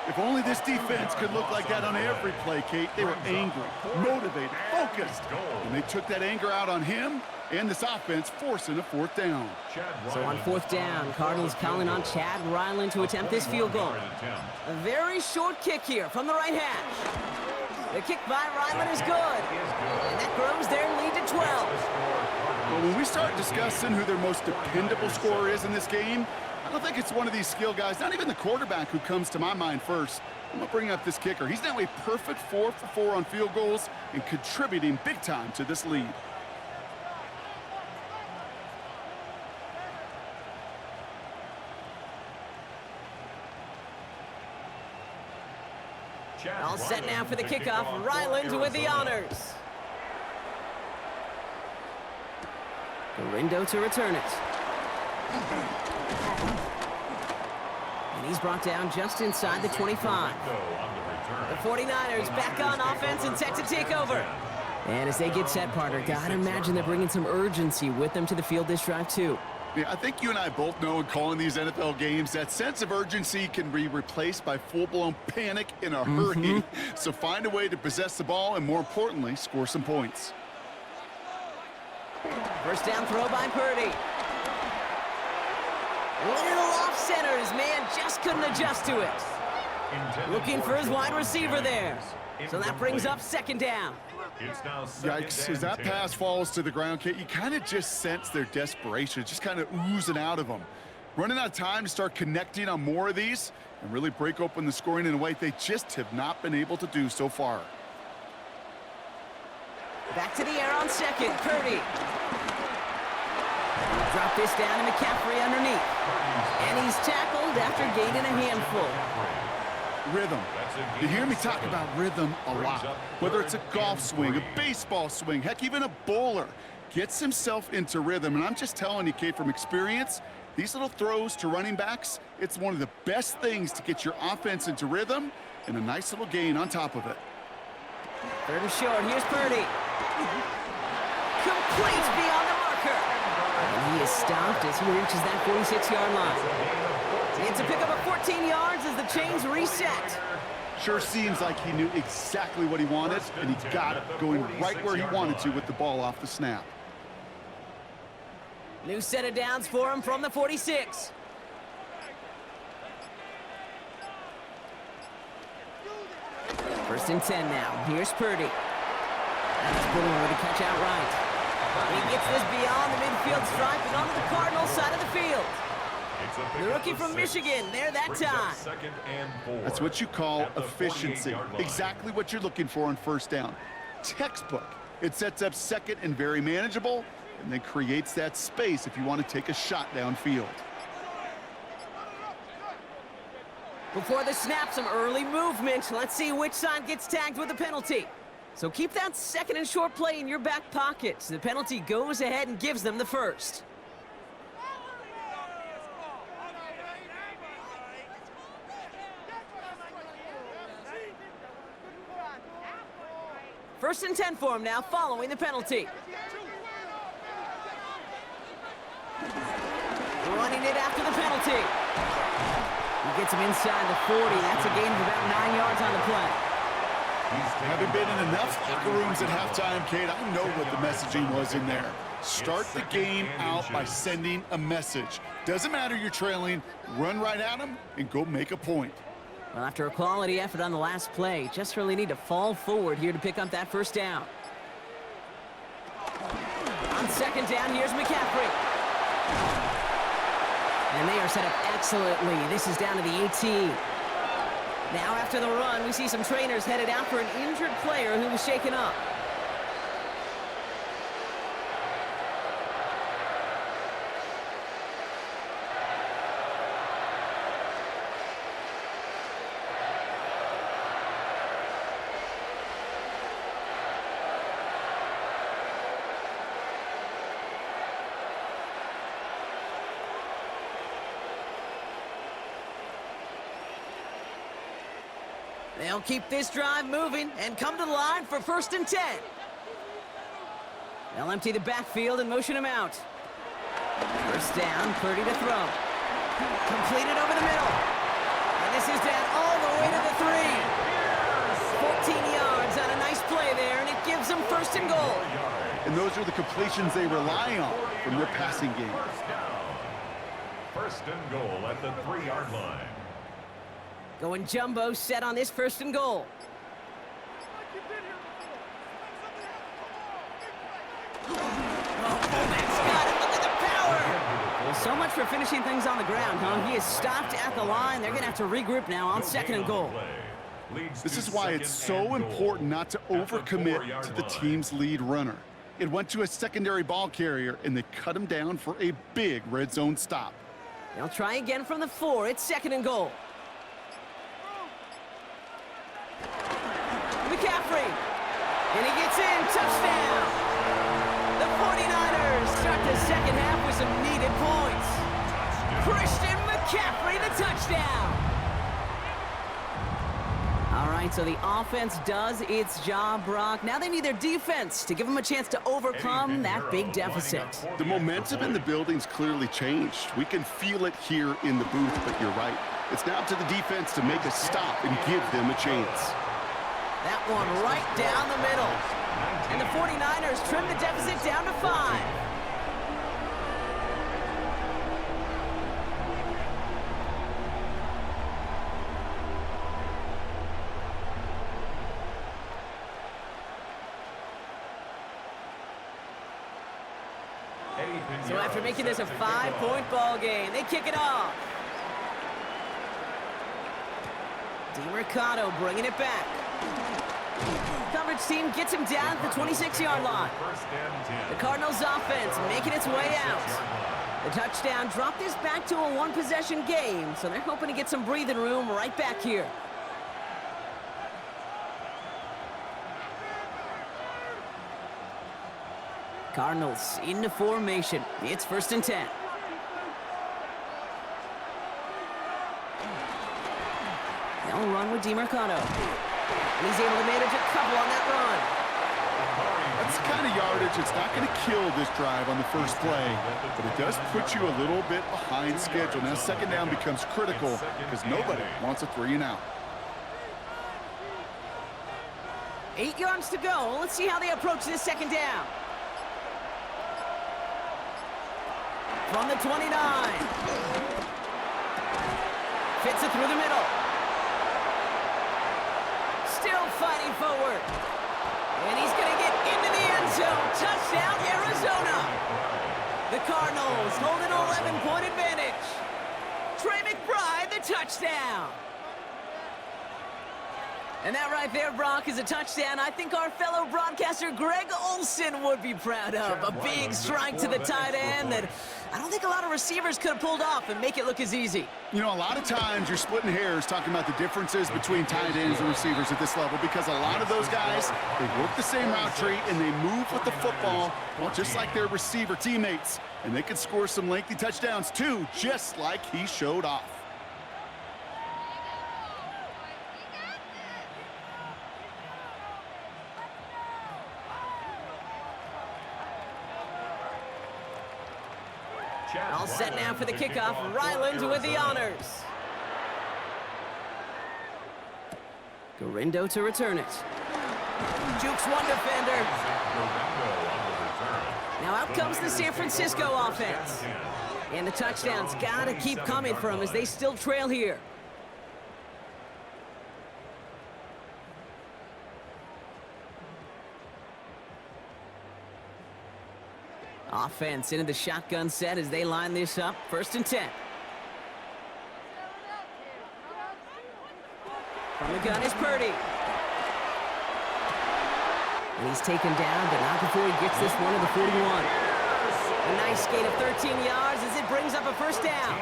If only this defense could look like that on every play, Kate. They were angry, motivated, focused. And they took that anger out on him and this offense, forcing a 4th down. So on 4th down, Cardinals calling on Chad Ryland to attempt this field goal. A very short kick here from the right hash. The kick by Ryland is good. And that grows their lead to 12. Well, when we start discussing who their most dependable scorer is in this game, I don't think it's one of these skill guys, not even the quarterback, who comes to my mind first. I'm going to bring up this kicker. He's now a perfect 4 for 4 on field goals and contributing big time to this lead. All set now for the kickoff. Ryland with the honors. Garindo to return it. And he's brought down just inside the 25. The 49ers back on offense and set to take over. And as they get set, partner, gotta imagine they're bringing some urgency with them to the field this drive, too. Yeah, I think you and I both know in calling these NFL games that sense of urgency can be replaced by full-blown panic in a hurry. So find a way to possess the ball and, more importantly, score some points. First down throw by Purdy. Little off center. His man just couldn't adjust to it. Looking for his wide receiver there. So that brings up 2nd down. Yikes, as that pass falls to the ground, Kate, you kind of just sense their desperation, just kind of oozing out of them. Running out of time to start connecting on more of these and really break open the scoring in a way they just have not been able to do so far. Back to the air on 2nd, Purdy. Drop this down to McCaffrey underneath. And he's tackled after gaining a handful. Rhythm. You hear me talk about rhythm a lot. Whether it's a golf swing, a baseball swing, heck, even a bowler gets himself into rhythm. And I'm just telling you, Kate, from experience, these little throws to running backs, it's one of the best things to get your offense into rhythm and a nice little gain on top of it. 3rd and short. Here's Purdy. Complete beyond the marker. And he is stopped as he reaches that 46-yard line. It's a pickup of 14 yards as the chains reset. Sure seems like he knew exactly what he wanted, and he got it, going right where he wanted to with the ball off the snap. New set of downs for him from the 46. First and 10 now. Here's Purdy. That's Baltimore with a catch outright. He gets this beyond the midfield stripe and onto the Cardinals side of the field. The rookie from Michigan, there that time. That's what you call efficiency. Exactly what you're looking for on first down. Textbook. It sets up second and very manageable, and then creates that space if you want to take a shot downfield. Before the snap, some early movement. Let's see which side gets tagged with a penalty. So keep that second and short play in your back pocket. The penalty goes ahead and gives them the first. First and 10 for him now, following the penalty. Running it after the penalty. He gets him inside the 40. That's a gain of about 9 yards on the play. Having been in enough locker rooms at halftime, Kate, I know what the messaging was in there. Start the game out by sending a message. Doesn't matter you're trailing, run right at them and go make a point. Well, after a quality effort on the last play, just really need to fall forward here to pick up that first down. On second down, here's McCaffrey. And they are set up excellently. This is down to the 18. Now after the run, we see some trainers headed out for an injured player who was shaken up. They'll keep this drive moving and come to the line for first and 10. They'll empty the backfield and motion him out. First down, Purdy to throw. Completed over the middle. And this is down all the way to the 3. 14 yards on a nice play there, and it gives them first and goal. And those are the completions they rely on from their passing game. First and goal at the 3-yard line. Going jumbo set on this first and goal. Oh, Fullback's got it. Look at the power. Well, so much for finishing things on the ground, huh? He is stopped at the line. They're going to have to regroup now on second and goal. This is why it's so important not to overcommit to the team's lead runner. It went to a secondary ball carrier, and they cut him down for a big red zone stop. They'll try again from the 4. It's second and goal. McCaffrey, and he gets in, touchdown. The 49ers start the second half with some needed points. Christian McCaffrey, the touchdown. All right, so the offense does its job, Brock. Now they need their defense to give them a chance to overcome that big deficit. The momentum in the building's clearly changed. We can feel it here in the booth, but you're right. It's now up to the defense to make a stop and give them a chance. That one right down the middle. And the 49ers trim the deficit down to 5. So after making this a 5-point ball game, they kick it off. DeMercado bringing it back. Coverage team gets him down at the 26-yard line. The Cardinals offense making its way out. The touchdown dropped this back to a one-possession game, so they're hoping to get some breathing room right back here. Cardinals into formation. It's first and 10. They'll run with DeMercado. And he's able to manage a couple on that run. Let's kind of yardage, it's not going to kill this drive on the first play, but it does put you a little bit behind schedule. Now, second down becomes critical because nobody wants a 3-and-out. 8 yards to go. Let's see how they approach this second down. From the 29. Fits it through the middle. Still fighting forward. And he's going to get into the end zone. Touchdown, Arizona. The Cardinals hold an 11-point advantage. Trey McBride, the touchdown. And that right there, Brock, is a touchdown I think our fellow broadcaster Greg Olsen would be proud of. A big strike to the tight end that I don't think a lot of receivers could have pulled off and make it look as easy. You know, a lot of times you're splitting hairs talking about the differences between tight ends and receivers at this level because a lot of those guys, they work the same route tree and they move with the football, well, just like their receiver teammates. And they can score some lengthy touchdowns too, just like he showed off. All set now for the kickoff. Ryland with the honors. Garindo to return it. Jukes one defender. Now out comes the San Francisco offense. And the touchdowns got to keep coming for them as they still trail here. Offense into the shotgun set as they line this up. 1st and 10. From the gun is Purdy. And he's taken down, but not before he gets this one to the 41. A nice gain of 13 yards as it brings up a 1st down.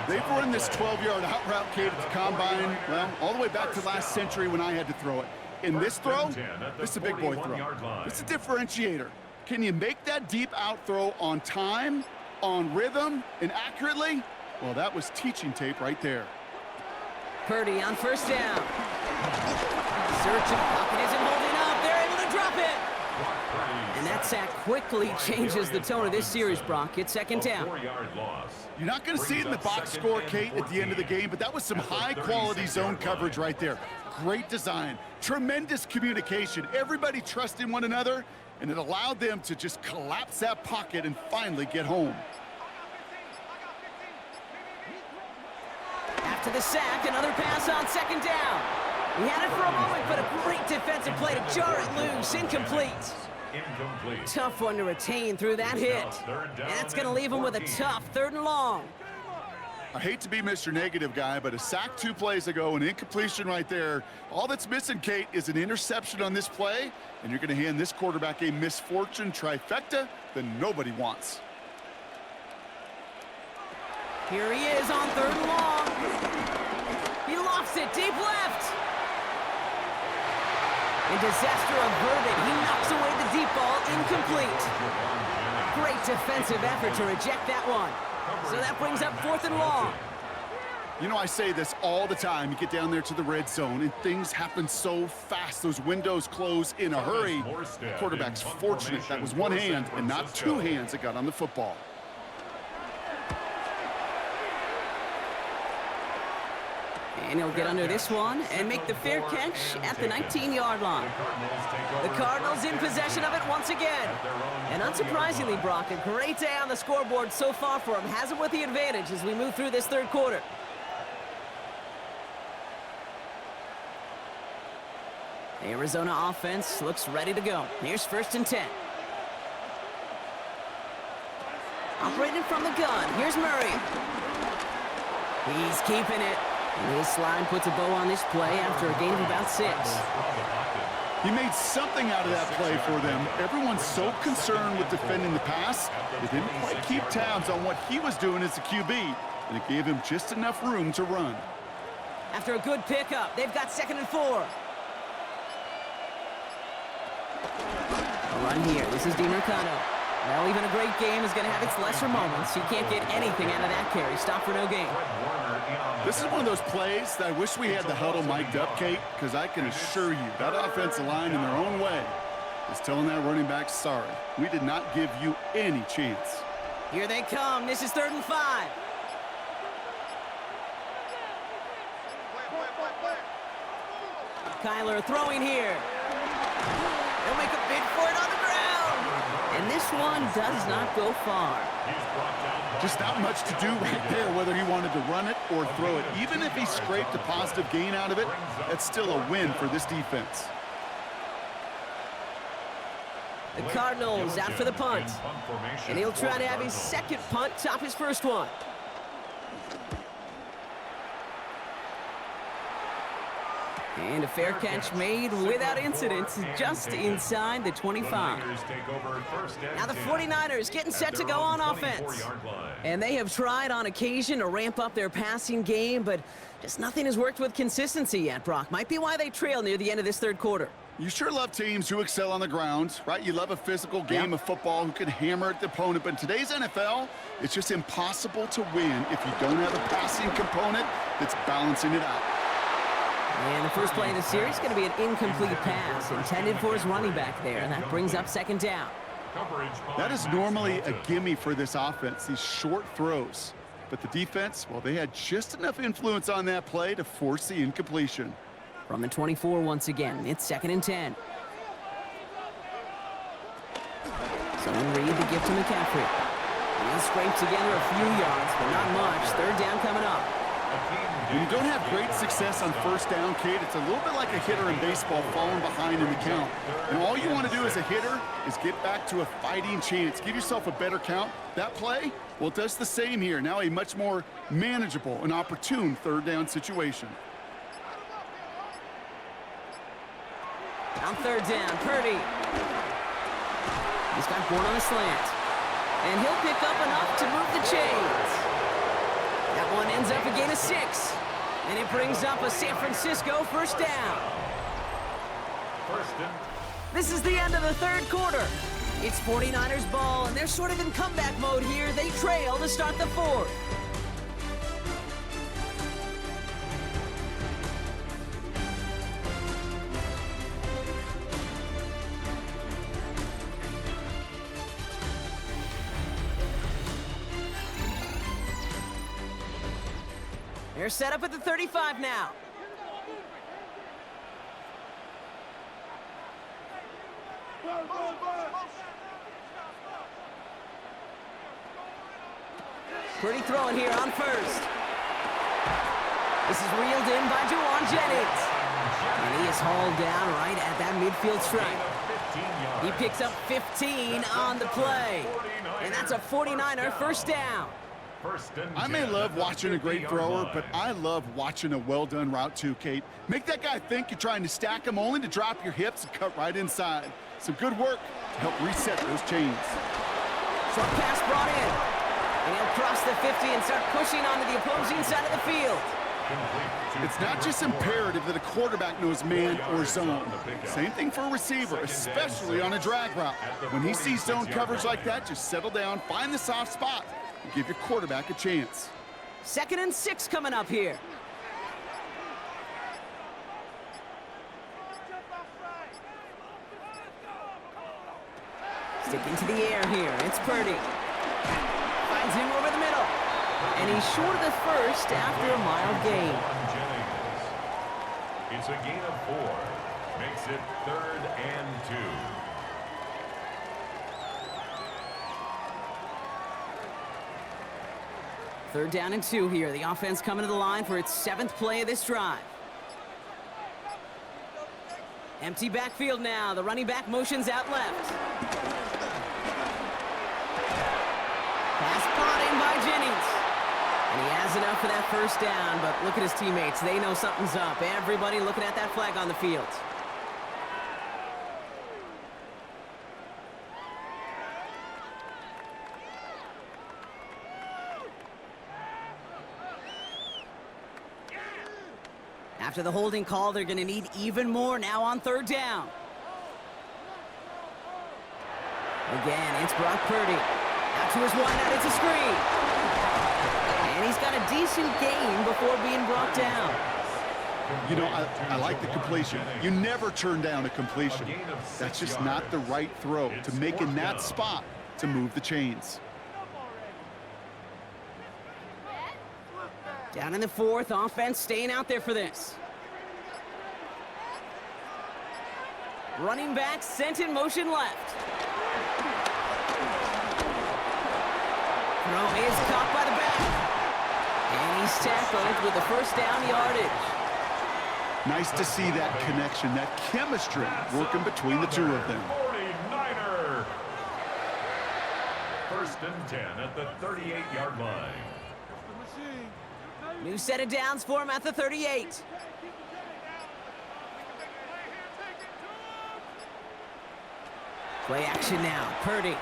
They've run this 12-yard out route, Kate, at the combine, well, all the way back to last century when I had to throw it. In this throw, this is a big boy throw. It's a differentiator. Can you make that deep out throw on time, on rhythm, and accurately? Well, that was teaching tape right there. Purdy on 1st down. Searching, pocket isn't holding up. They're able to drop it. And that sack quickly changes the tone of this series, Brock. It's 2nd down. You're not going to see it in the box score, Kate, at the end of the game, but that was some high-quality zone coverage right there. Great design, tremendous communication. Everybody trusting one another, and it allowed them to just collapse that pocket and finally get home. After the sack, another pass on 2nd down. He had it for a moment, but a great defensive play to jar it loose. Incomplete. Tough one to retain through that hit. And that's going to leave him with a tough 3rd and long. I hate to be Mr. Negative guy, but a sack 2 plays ago, an incompletion right there. All that's missing, Kate, is an interception on this play, and you're going to hand this quarterback a misfortune trifecta that nobody wants. Here he is on 3rd and long. He lofts it deep left. And disaster averted. He knocks away the deep ball, incomplete. Great defensive effort to reject that one. So that brings up 4th and long. You know, I say this all the time. You get down there to the red zone, and things happen so fast. Those windows close in a hurry. The quarterback's fortunate that was one hand and not 2 hands that got on the football. And he'll get under this one and make the fair catch at the 19-yard line. The Cardinals in possession of it once again. And unsurprisingly, Brock, a great day on the scoreboard so far for him. Has him with the advantage as we move through this 3rd quarter. The Arizona offense looks ready to go. Here's 1st and 10. Operating from the gun. Here's Murray. He's keeping it. And his slide puts a bow on this play after a gain of about 6. He made something out of that play for them. Everyone's so concerned with defending the pass, they didn't quite keep tabs on what he was doing as a QB, and it gave him just enough room to run. After a good pickup, they've got 2nd and 4. A run here. This is DiMercado. Well, even a great game is going to have its lesser moments. He can't get anything out of that carry. Stop for no gain. This is one of those plays that I wish we had the huddle mic'd up, Kate, because I can assure you that offensive line in their own way is telling that running back, sorry, we did not give you any chance. Here they come. This is 3rd and 5. Kyler throwing here. They'll make a bid for it on the ground. And this one does not go far. Just not much to do right there, whether he wanted to run it or throw it. Even if he scraped a positive gain out of it, that's still a win for this defense. The Cardinals out for the punt. And he'll try to have his second punt top his first one. And a fair catch made without incident, just inside the 25. Now the 49ers getting set to go on offense. And they have tried on occasion to ramp up their passing game, but just nothing has worked with consistency yet, Brock. Might be why they trail near the end of this third quarter. You sure love teams who excel on the ground, right? You love a physical game of football who can hammer at the opponent. But in today's NFL, it's just impossible to win if you don't have a passing component that's balancing it out. And the first play of the series is going to be an incomplete pass intended for his running back there. And that brings up 2nd down. That is normally a gimme for this offense, these short throws. But the defense, well, they had just enough influence on that play to force the incompletion. From the 24 once again, it's 2nd and 10. So Reed the gift to McCaffrey. He'll scrape together a few yards, but not much. 3rd down coming up. When you don't have great success on 1st down, Kate, it's a little bit like a hitter in baseball falling behind in the count. And all you want to do as a hitter is get back to a fighting chance. Give yourself a better count. That play, well, it does the same here. Now a much more manageable and opportune 3rd down situation. On 3rd down, Purdy. He's got Bourne on the slant. And he'll pick up enough to move the chains. That one ends up a gain of 6. And it brings up a San Francisco 1st down. This is the end of the 3rd quarter. It's 49ers ball, and they're sort of in comeback mode here. They trail to start the 4th. They're set up at the 35 now. Pretty throwing here on 1st. This is reeled in by Juwan Jennings. And he is hauled down right at that midfield stripe. He picks up 15 on the play. And that's a 49er 1st down. I may love watching a great thrower, but I love watching a well-done route too, Kate. Make that guy think you're trying to stack him only to drop your hips and cut right inside. Some good work to help reset those chains. Short pass brought in. And he'll cross the 50 and start pushing onto the opposing side of the field. It's not just imperative that a quarterback knows man or zone. Same thing for a receiver, especially on a drag route. When he sees zone coverage like that, just settle down, find the soft spot, and give your quarterback a chance. 2nd and 6 coming up here. Sticking to the air here. It's Purdy. Finds him over the middle. And he's short of the 1st after a mild gain. It's a gain of 4. Makes it 3rd and 2. Third down and 2 here. The offense coming to the line for its 7th play of this drive. Empty backfield now. The running back motions out left. Pass brought in by Jennings. And he has enough for that 1st down, but look at his teammates. They know something's up. Everybody looking at that flag on the field. After the holding call, they're going to need even more now on 3rd down. Again, it's Brock Purdy. Out to his wideout, it's a screen. And he's got a decent gain before being brought down. You know, I like the completion. You never turn down a completion. That's just not the right throw to make in that spot to move the chains. Down in the fourth, offense staying out there for this. Running back sent in motion left. Throw is caught by the back. And he's tackled with the first down yardage. Nice to see that connection, that chemistry working between the two of them. 49er. First and 10 at the 38-yard line. New set of downs for him at the 38. Play action now, Purdy.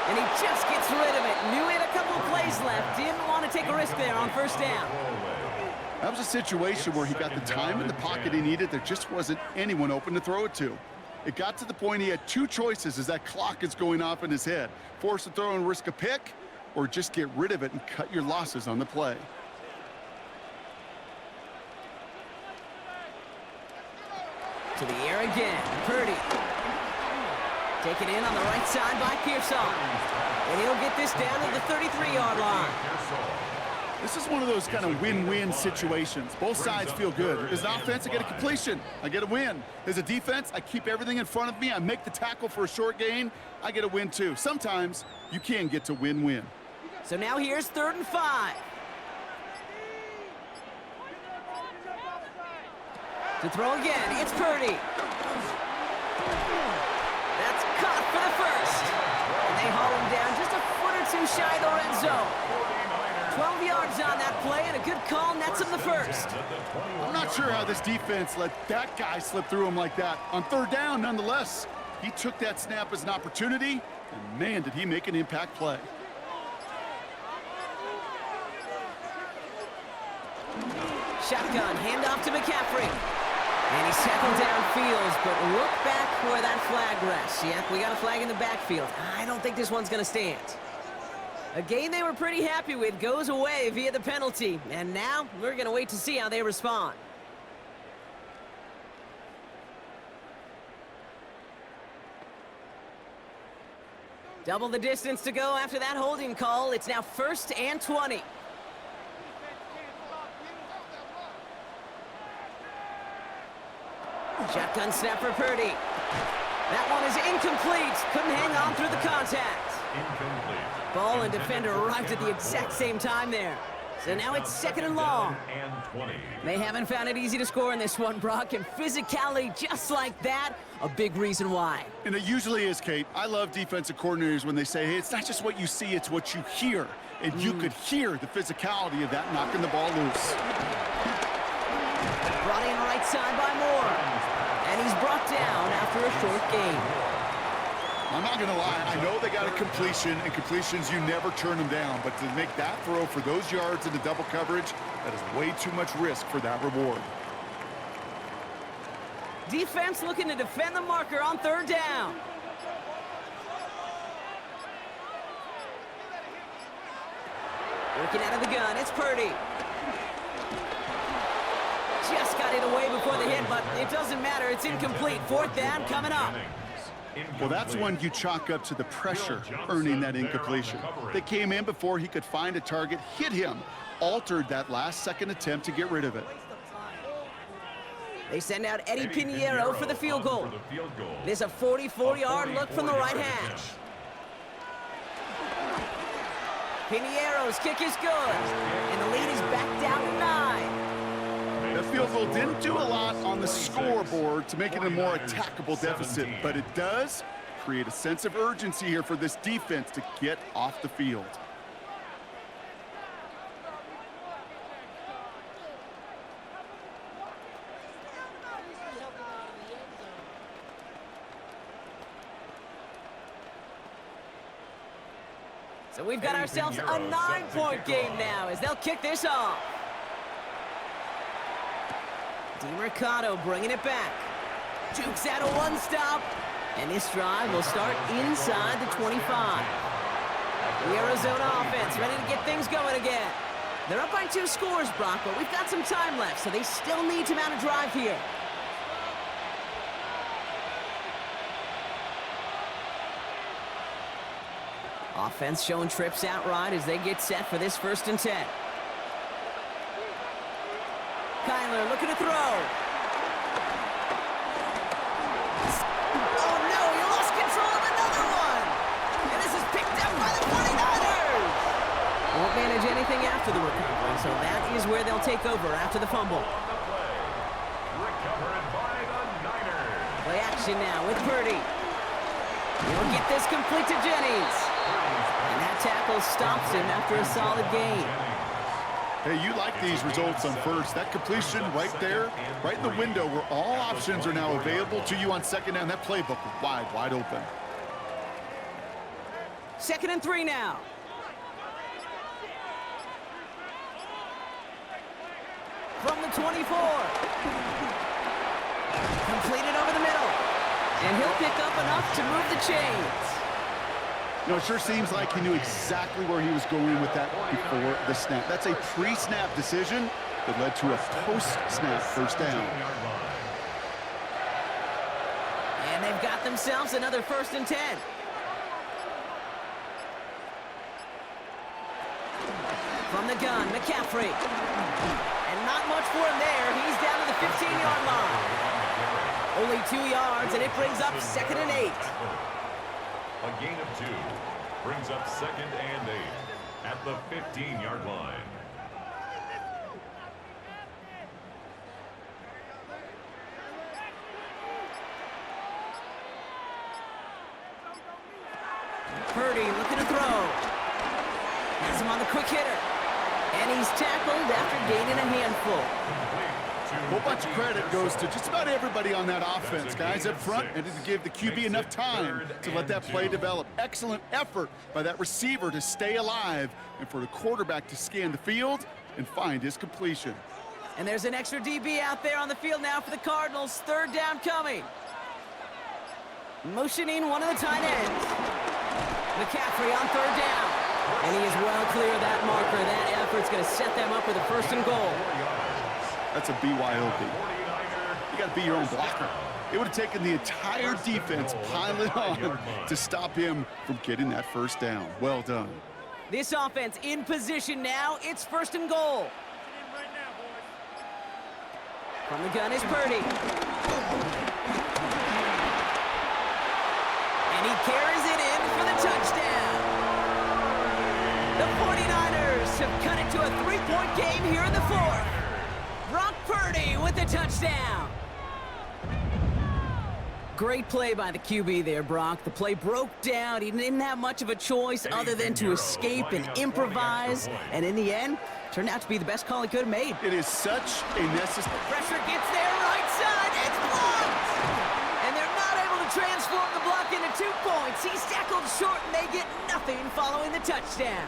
And he just gets rid of it. Knew he had a couple of plays left. Didn't want to take a risk there on first down. That was a situation where he got the time in the pocket he needed. There just wasn't anyone open to throw it to. It got to the point he had two choices as that clock is going off in his head. Force a throw and risk a pick, or just get rid of it and cut your losses on the play. To the air again, Purdy. Taken in on the right side by Pearson. And he'll get this down to the 33-yard line. This is one of those kind of win-win situations. Both sides feel good. As an offense, I get a completion. I get a win. As a defense, I keep everything in front of me. I make the tackle for a short gain. I get a win, too. Sometimes you can get to win-win. So now here's 3rd and 5. To throw again, it's Purdy. That's caught for the first. And they haul him down just a foot or two shy of the red zone. 12 yards on that play, and a good call nets him the first. I'm not sure how this defense let that guy slip through him like that. On 3rd down, nonetheless, he took that snap as an opportunity, and man, did he make an impact play. Shotgun, handoff to McCaffrey. And he's tackled downfield, but look back where that flag rests. Yeah, we got a flag in the backfield. I don't think this one's going to stand. A game they were pretty happy with goes away via the penalty. And now we're going to wait to see how they respond. Double the distance to go after that holding call. It's now 1st and 20. Shotgun snap for Purdy. That one is incomplete. Couldn't hang on through the contact. Incomplete. Ball and defender arrived at the exact same time there. So now it's 2nd and long. And 20. They haven't found it easy to score in this one, Brock, and physicality just like that, a big reason why. And it usually is, Kate. I love defensive coordinators when they say, hey, it's not just what you see, it's what you hear. And you could hear the physicality of that knocking the ball loose. Brought in right side by Moore. And he's brought down after a short gain. I'm not going to lie. I know they got a completion, and completions, you never turn them down. But to make that throw for those yards into double coverage, that is way too much risk for that reward. Defense looking to defend the marker on 3rd down. Working out of the gun, it's Purdy. Just got it away before the hit, but it doesn't matter. It's incomplete. 4th down coming up. Well, that's one you chalk up to the pressure earning that incompletion. They came in before he could find a target, hit him, altered that last-second attempt to get rid of it. They send out Eddie Pinheiro for the field goal. There's a 44-yard look from the right hash. Pinheiro's kick is good, and the lead is back down to 9. That field goal didn't do a lot on the scoreboard to make it a more attackable deficit, but it does create a sense of urgency here for this defense to get off the field. So we've got ourselves a 9-point game now as they'll kick this off. DeMercado bringing it back. Jukes out a one-stop. And this drive will start inside the 25. The Arizona offense ready to get things going again. They're up by 2 scores, Brock, but we've got some time left, so they still need to mount a drive here. Offense showing trips outright as they get set for this 1st and 10. Kyler looking to throw. Oh no, he lost control of another one. And this is picked up by the 49ers. Won't manage anything after the recovery, so that is where they'll take over after the fumble. Recovered by the Niners. Play action now with Purdy. He'll get this complete to Jennings. And that tackle stops him after a solid gain. Hey, you like these results on first. That completion right there, right in the window where all options are now available to you on 2nd down. That playbook wide open. 2nd and 3 now. From the 24. Completed over the middle. And he'll pick up enough to move the chains. You know, it sure seems like he knew exactly where he was going with that before the snap. That's a pre-snap decision that led to a post-snap 1st down. And they've got themselves another 1st and 10. From the gun, McCaffrey. And not much for him there. He's down to the 15-yard line. Only 2 yards, and it brings up 2nd and 8. A gain of 2 brings up 2nd and 8 at the 15-yard line. Purdy looking to throw. Has him on the quick hitter. And he's tackled after gaining a handful. A whole bunch of credit goes to just about everybody on that offense. Guys up front and to give the QB enough time to let that play develop. Excellent effort by that receiver to stay alive and for the quarterback to scan the field and find his completion. And there's an extra DB out there on the field now for the Cardinals. 3rd down coming. Motioning one of the tight ends. McCaffrey on 3rd down. And he is well clear of that marker. That effort's going to set them up with a 1st and goal. That's a BYOB. You got to be your own blocker. It would have taken the entire defense piling on to stop him from getting that 1st down. Well done. This offense in position now. It's 1st and goal. From the gun is Purdy. And he carries it in for the touchdown. The 49ers have cut it to a 3-point game here in the 4th. Brock Purdy with the touchdown. Great play by the QB there, Brock. The play broke down. He didn't have much of a choice other than to escape and improvise. And in the end, turned out to be the best call he could have made. It is such a necessary... Pressure gets there, right side. It's blocked. And they're not able to transform the block into 2 points. He's tackled short, and they get nothing following the touchdown.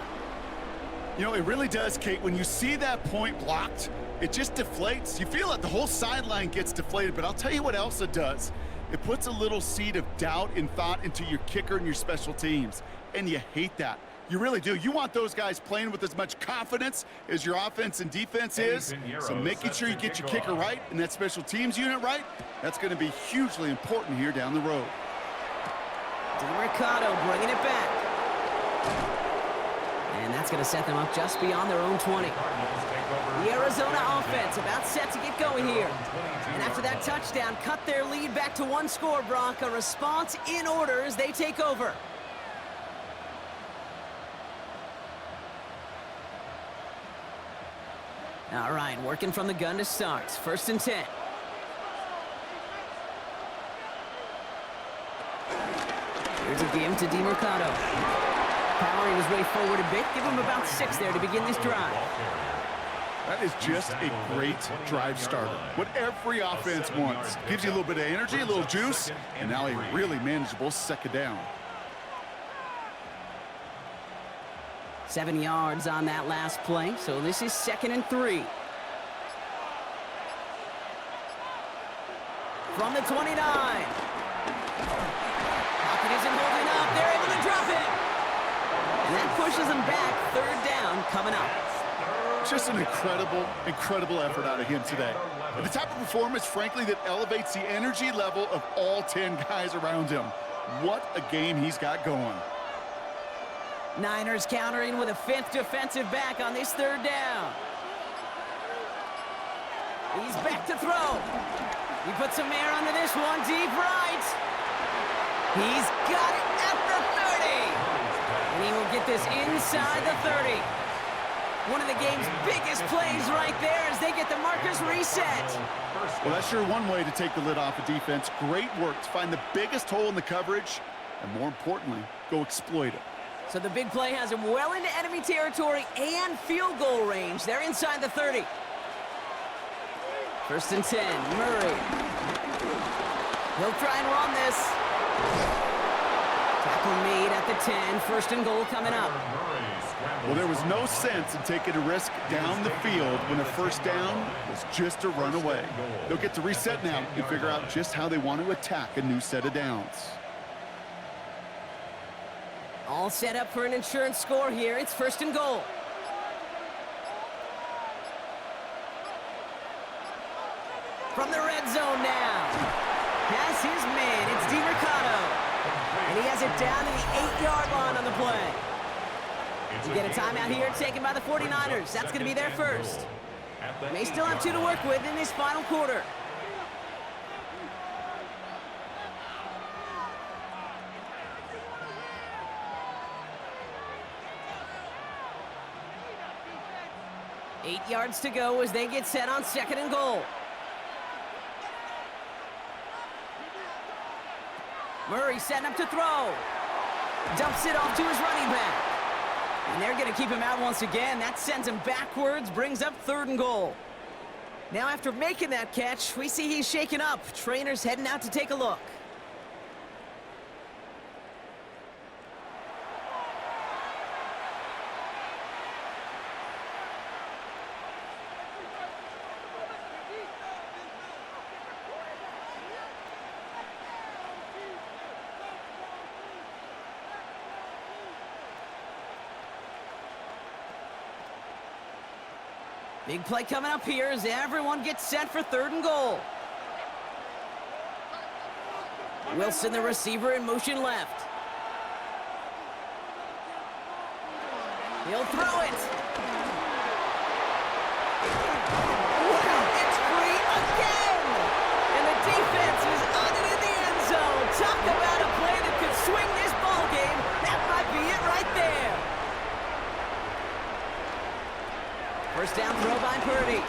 You know, it really does, Kate. When you see that point blocked, it just deflates. You feel it. The whole sideline gets deflated. But I'll tell you what else it does. It puts a little seed of doubt and thought into your kicker and your special teams. And you hate that. You really do. You want those guys playing with as much confidence as your offense and defense is. So making sure you get your kicker right and that special teams unit right, that's going to be hugely important here down the road. DeMarcado bringing it back. And that's going to set them up just beyond their own 20. The Arizona offense about set to get going here. And after that touchdown, cut their lead back to 1 score, Brock. A response in order as they take over. All right, working from the gun to start. 1st and 10. Here's a give to DeMarcado. Powering his way forward a bit. Give him about 6 there to begin this drive. That is just a great drive starter. What every offense wants. Gives you a little bit of energy, a little juice, and now a really manageable 2nd down. 7 yards on that last play, so this is 2nd and 3. From the 29. Pocket isn't holding up. They're able to drop it. And that pushes them back. Third down coming up. Just an incredible effort out of him today. And the type of performance, frankly, that elevates the energy level of all 10 guys around him. What a game he's got going. Niners countering with a 5th defensive back on this third down. He's back to throw. He puts some air under this one, deep right. He's got it at the 30. And he will get this inside the 30. One of the game's biggest plays right there as they get the markers reset. Well, that's sure one way to take the lid off a defense. Great work to find the biggest hole in the coverage, and more importantly, go exploit it. So the big play has him well into enemy territory and field goal range. They're inside the 30. 1st and 10, Murray. He'll try and run this. Tackle made at the 10, 1st and goal coming up. Well, there was no sense in taking a risk down the field when a first down was just a run away. They'll get to reset now and figure out just how they want to attack a new set of downs. All set up for an insurance score here. It's 1st and goal. From the red zone now. Has his man. It's DiMercato. And he has it down to the 8-yard line on the play. We get a timeout here taken by the 49ers. That's going to be their first. May still have 2 to work with in this final quarter. Eight yards to go as they get set on 2nd and goal. Murray setting up to throw. Dumps it off to his running back. And they're going to keep him out once again. That sends him backwards, brings up 3rd and goal. Now after making that catch, we see he's shaken up. Trainer's heading out to take a look. Big play coming up here as everyone gets set for 3rd and goal. Wilson, the receiver, in motion left. He'll throw it. Wow, it's free again! And the defense is on it in the end zone. Talk about a play that could swing this ball game. That might be it right there. First down throw by Purdy.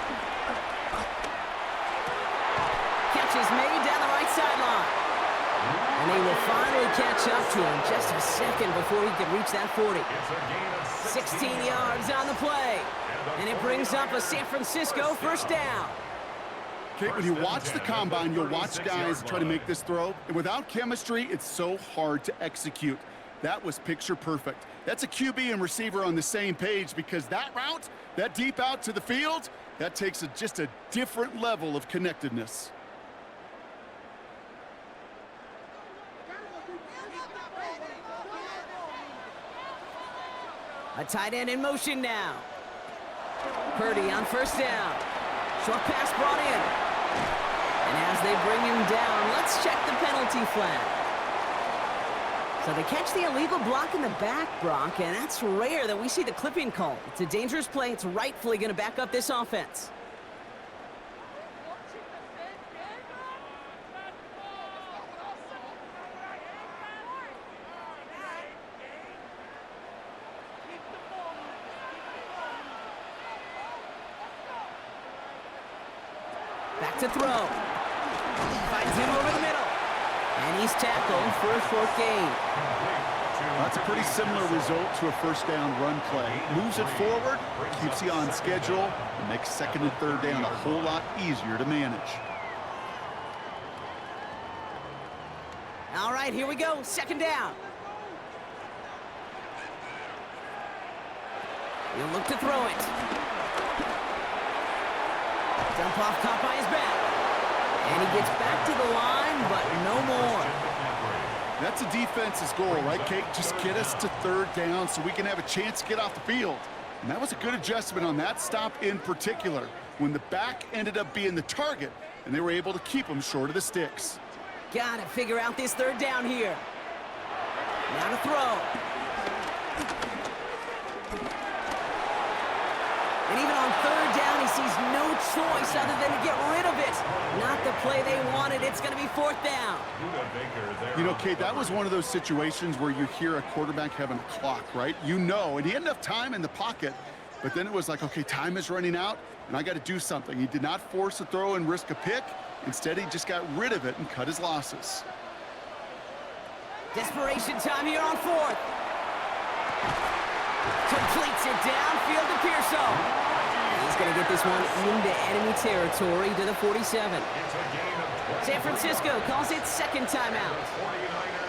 Catch is made down the right sideline. And they will finally catch up to him just a second before he could reach that 40. 16 yards on the play. And it brings up a San Francisco first down. Okay, when you watch the combine, you'll watch guys try to make this throw. And without chemistry, it's so hard to execute. That was picture perfect. That's a QB and receiver on the same page because that route, that deep out to the field, that takes just a different level of connectedness. A tight end in motion now. Purdy on first down. Short pass brought in. And as they bring him down, let's check the penalty flag. So they catch the illegal block in the back, Brock, and that's rare that we see the clipping call. It's a dangerous play. It's rightfully going to back up this offense. Back to throw. Finds him over the middle. And he's tackled for a short gain. That's a pretty similar result to a first down run play. Moves it forward, keeps you on schedule, and makes 2nd and 3rd down a whole lot easier to manage. All right, here we go. 2nd down. He'll look to throw it. Dump off caught by his back. And he gets back to the line, but no more. That's a defense's goal, right, Kate? Just get us to third down so we can have a chance to get off the field. And that was a good adjustment on that stop in particular, when the back ended up being the target, and they were able to keep him short of the sticks. Gotta figure out this third down here. Now to throw. And even on third down, he sees no choice other than to get rid of it. Not the play they wanted. It's going to be fourth down. You know, Kate, that was one of those situations where you hear a quarterback having a clock, right? You know, and he had enough time in the pocket, but then it was like, okay, time is running out, and I got to do something. He did not force a throw and risk a pick. Instead, he just got rid of it and cut his losses. Desperation time here on fourth. Completes it downfield to Pearson. He's going to get this one into enemy territory to the 47. San Francisco calls it second timeout.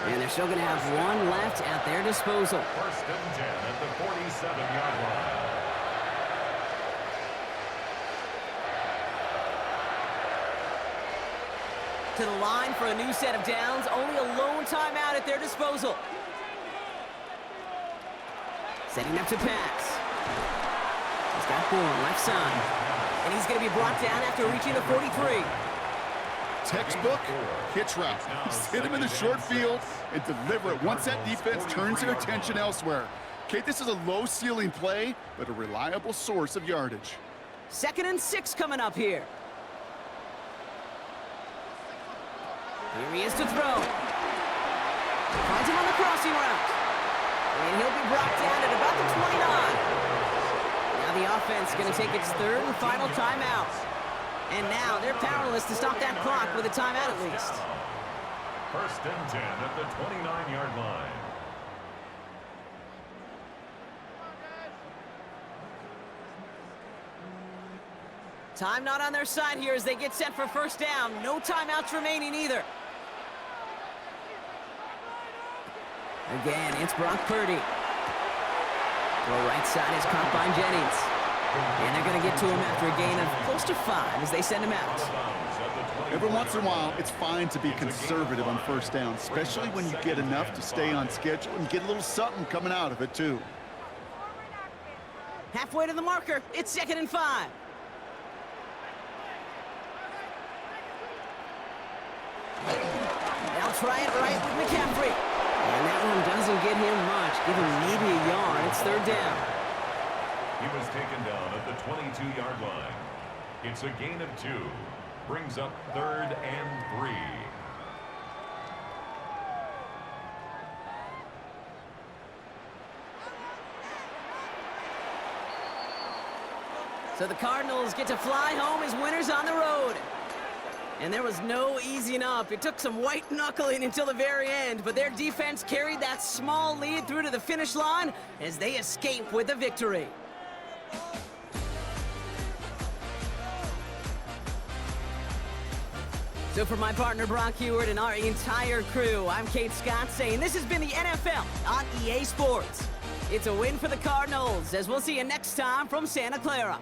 And they're still going to have one left at their disposal. First and 10 at the 47-yard line. To the line for a new set of downs. Only a lone timeout at their disposal. Setting up to pass. He's got Bourne left side. And he's going to be brought down after reaching the 43. Textbook hitch route. Just hit him in the short field and deliver it once that defense turns their attention elsewhere. Kate, this is a low ceiling play, but a reliable source of yardage. 2nd and 6 coming up here. Here he is to throw. Finds him on the crossing route. And he'll be brought down at about the 29. Now the offense going to take its third and final timeout. And now they're powerless to stop that clock with a timeout at least. First and 10 at the 29-yard line. Time not on their side here as they get set for first down. No timeouts remaining either. Again, it's Brock Purdy. Throw right side is caught by Jennings. And they're going to get to him after a gain of close to 5 as they send him out. Every once in a while, it's fine to be conservative on first down, especially when you get enough to stay on schedule and get a little something coming out of it, too. Halfway to the marker, it's 2nd and 5. They'll try it right with McCaffrey. And that one doesn't get him much. Give him maybe a yard. It's third down. He was taken down at the 22-yard line. It's a gain of 2. Brings up 3rd and 3. So the Cardinals get to fly home as winners on the road. And there was no easing up. It took some white knuckling until the very end, but their defense carried that small lead through to the finish line as they escape with the victory. So for my partner Brock Heward and our entire crew, I'm Kate Scott saying this has been the NFL on EA Sports. It's a win for the Cardinals, as we'll see you next time from Santa Clara.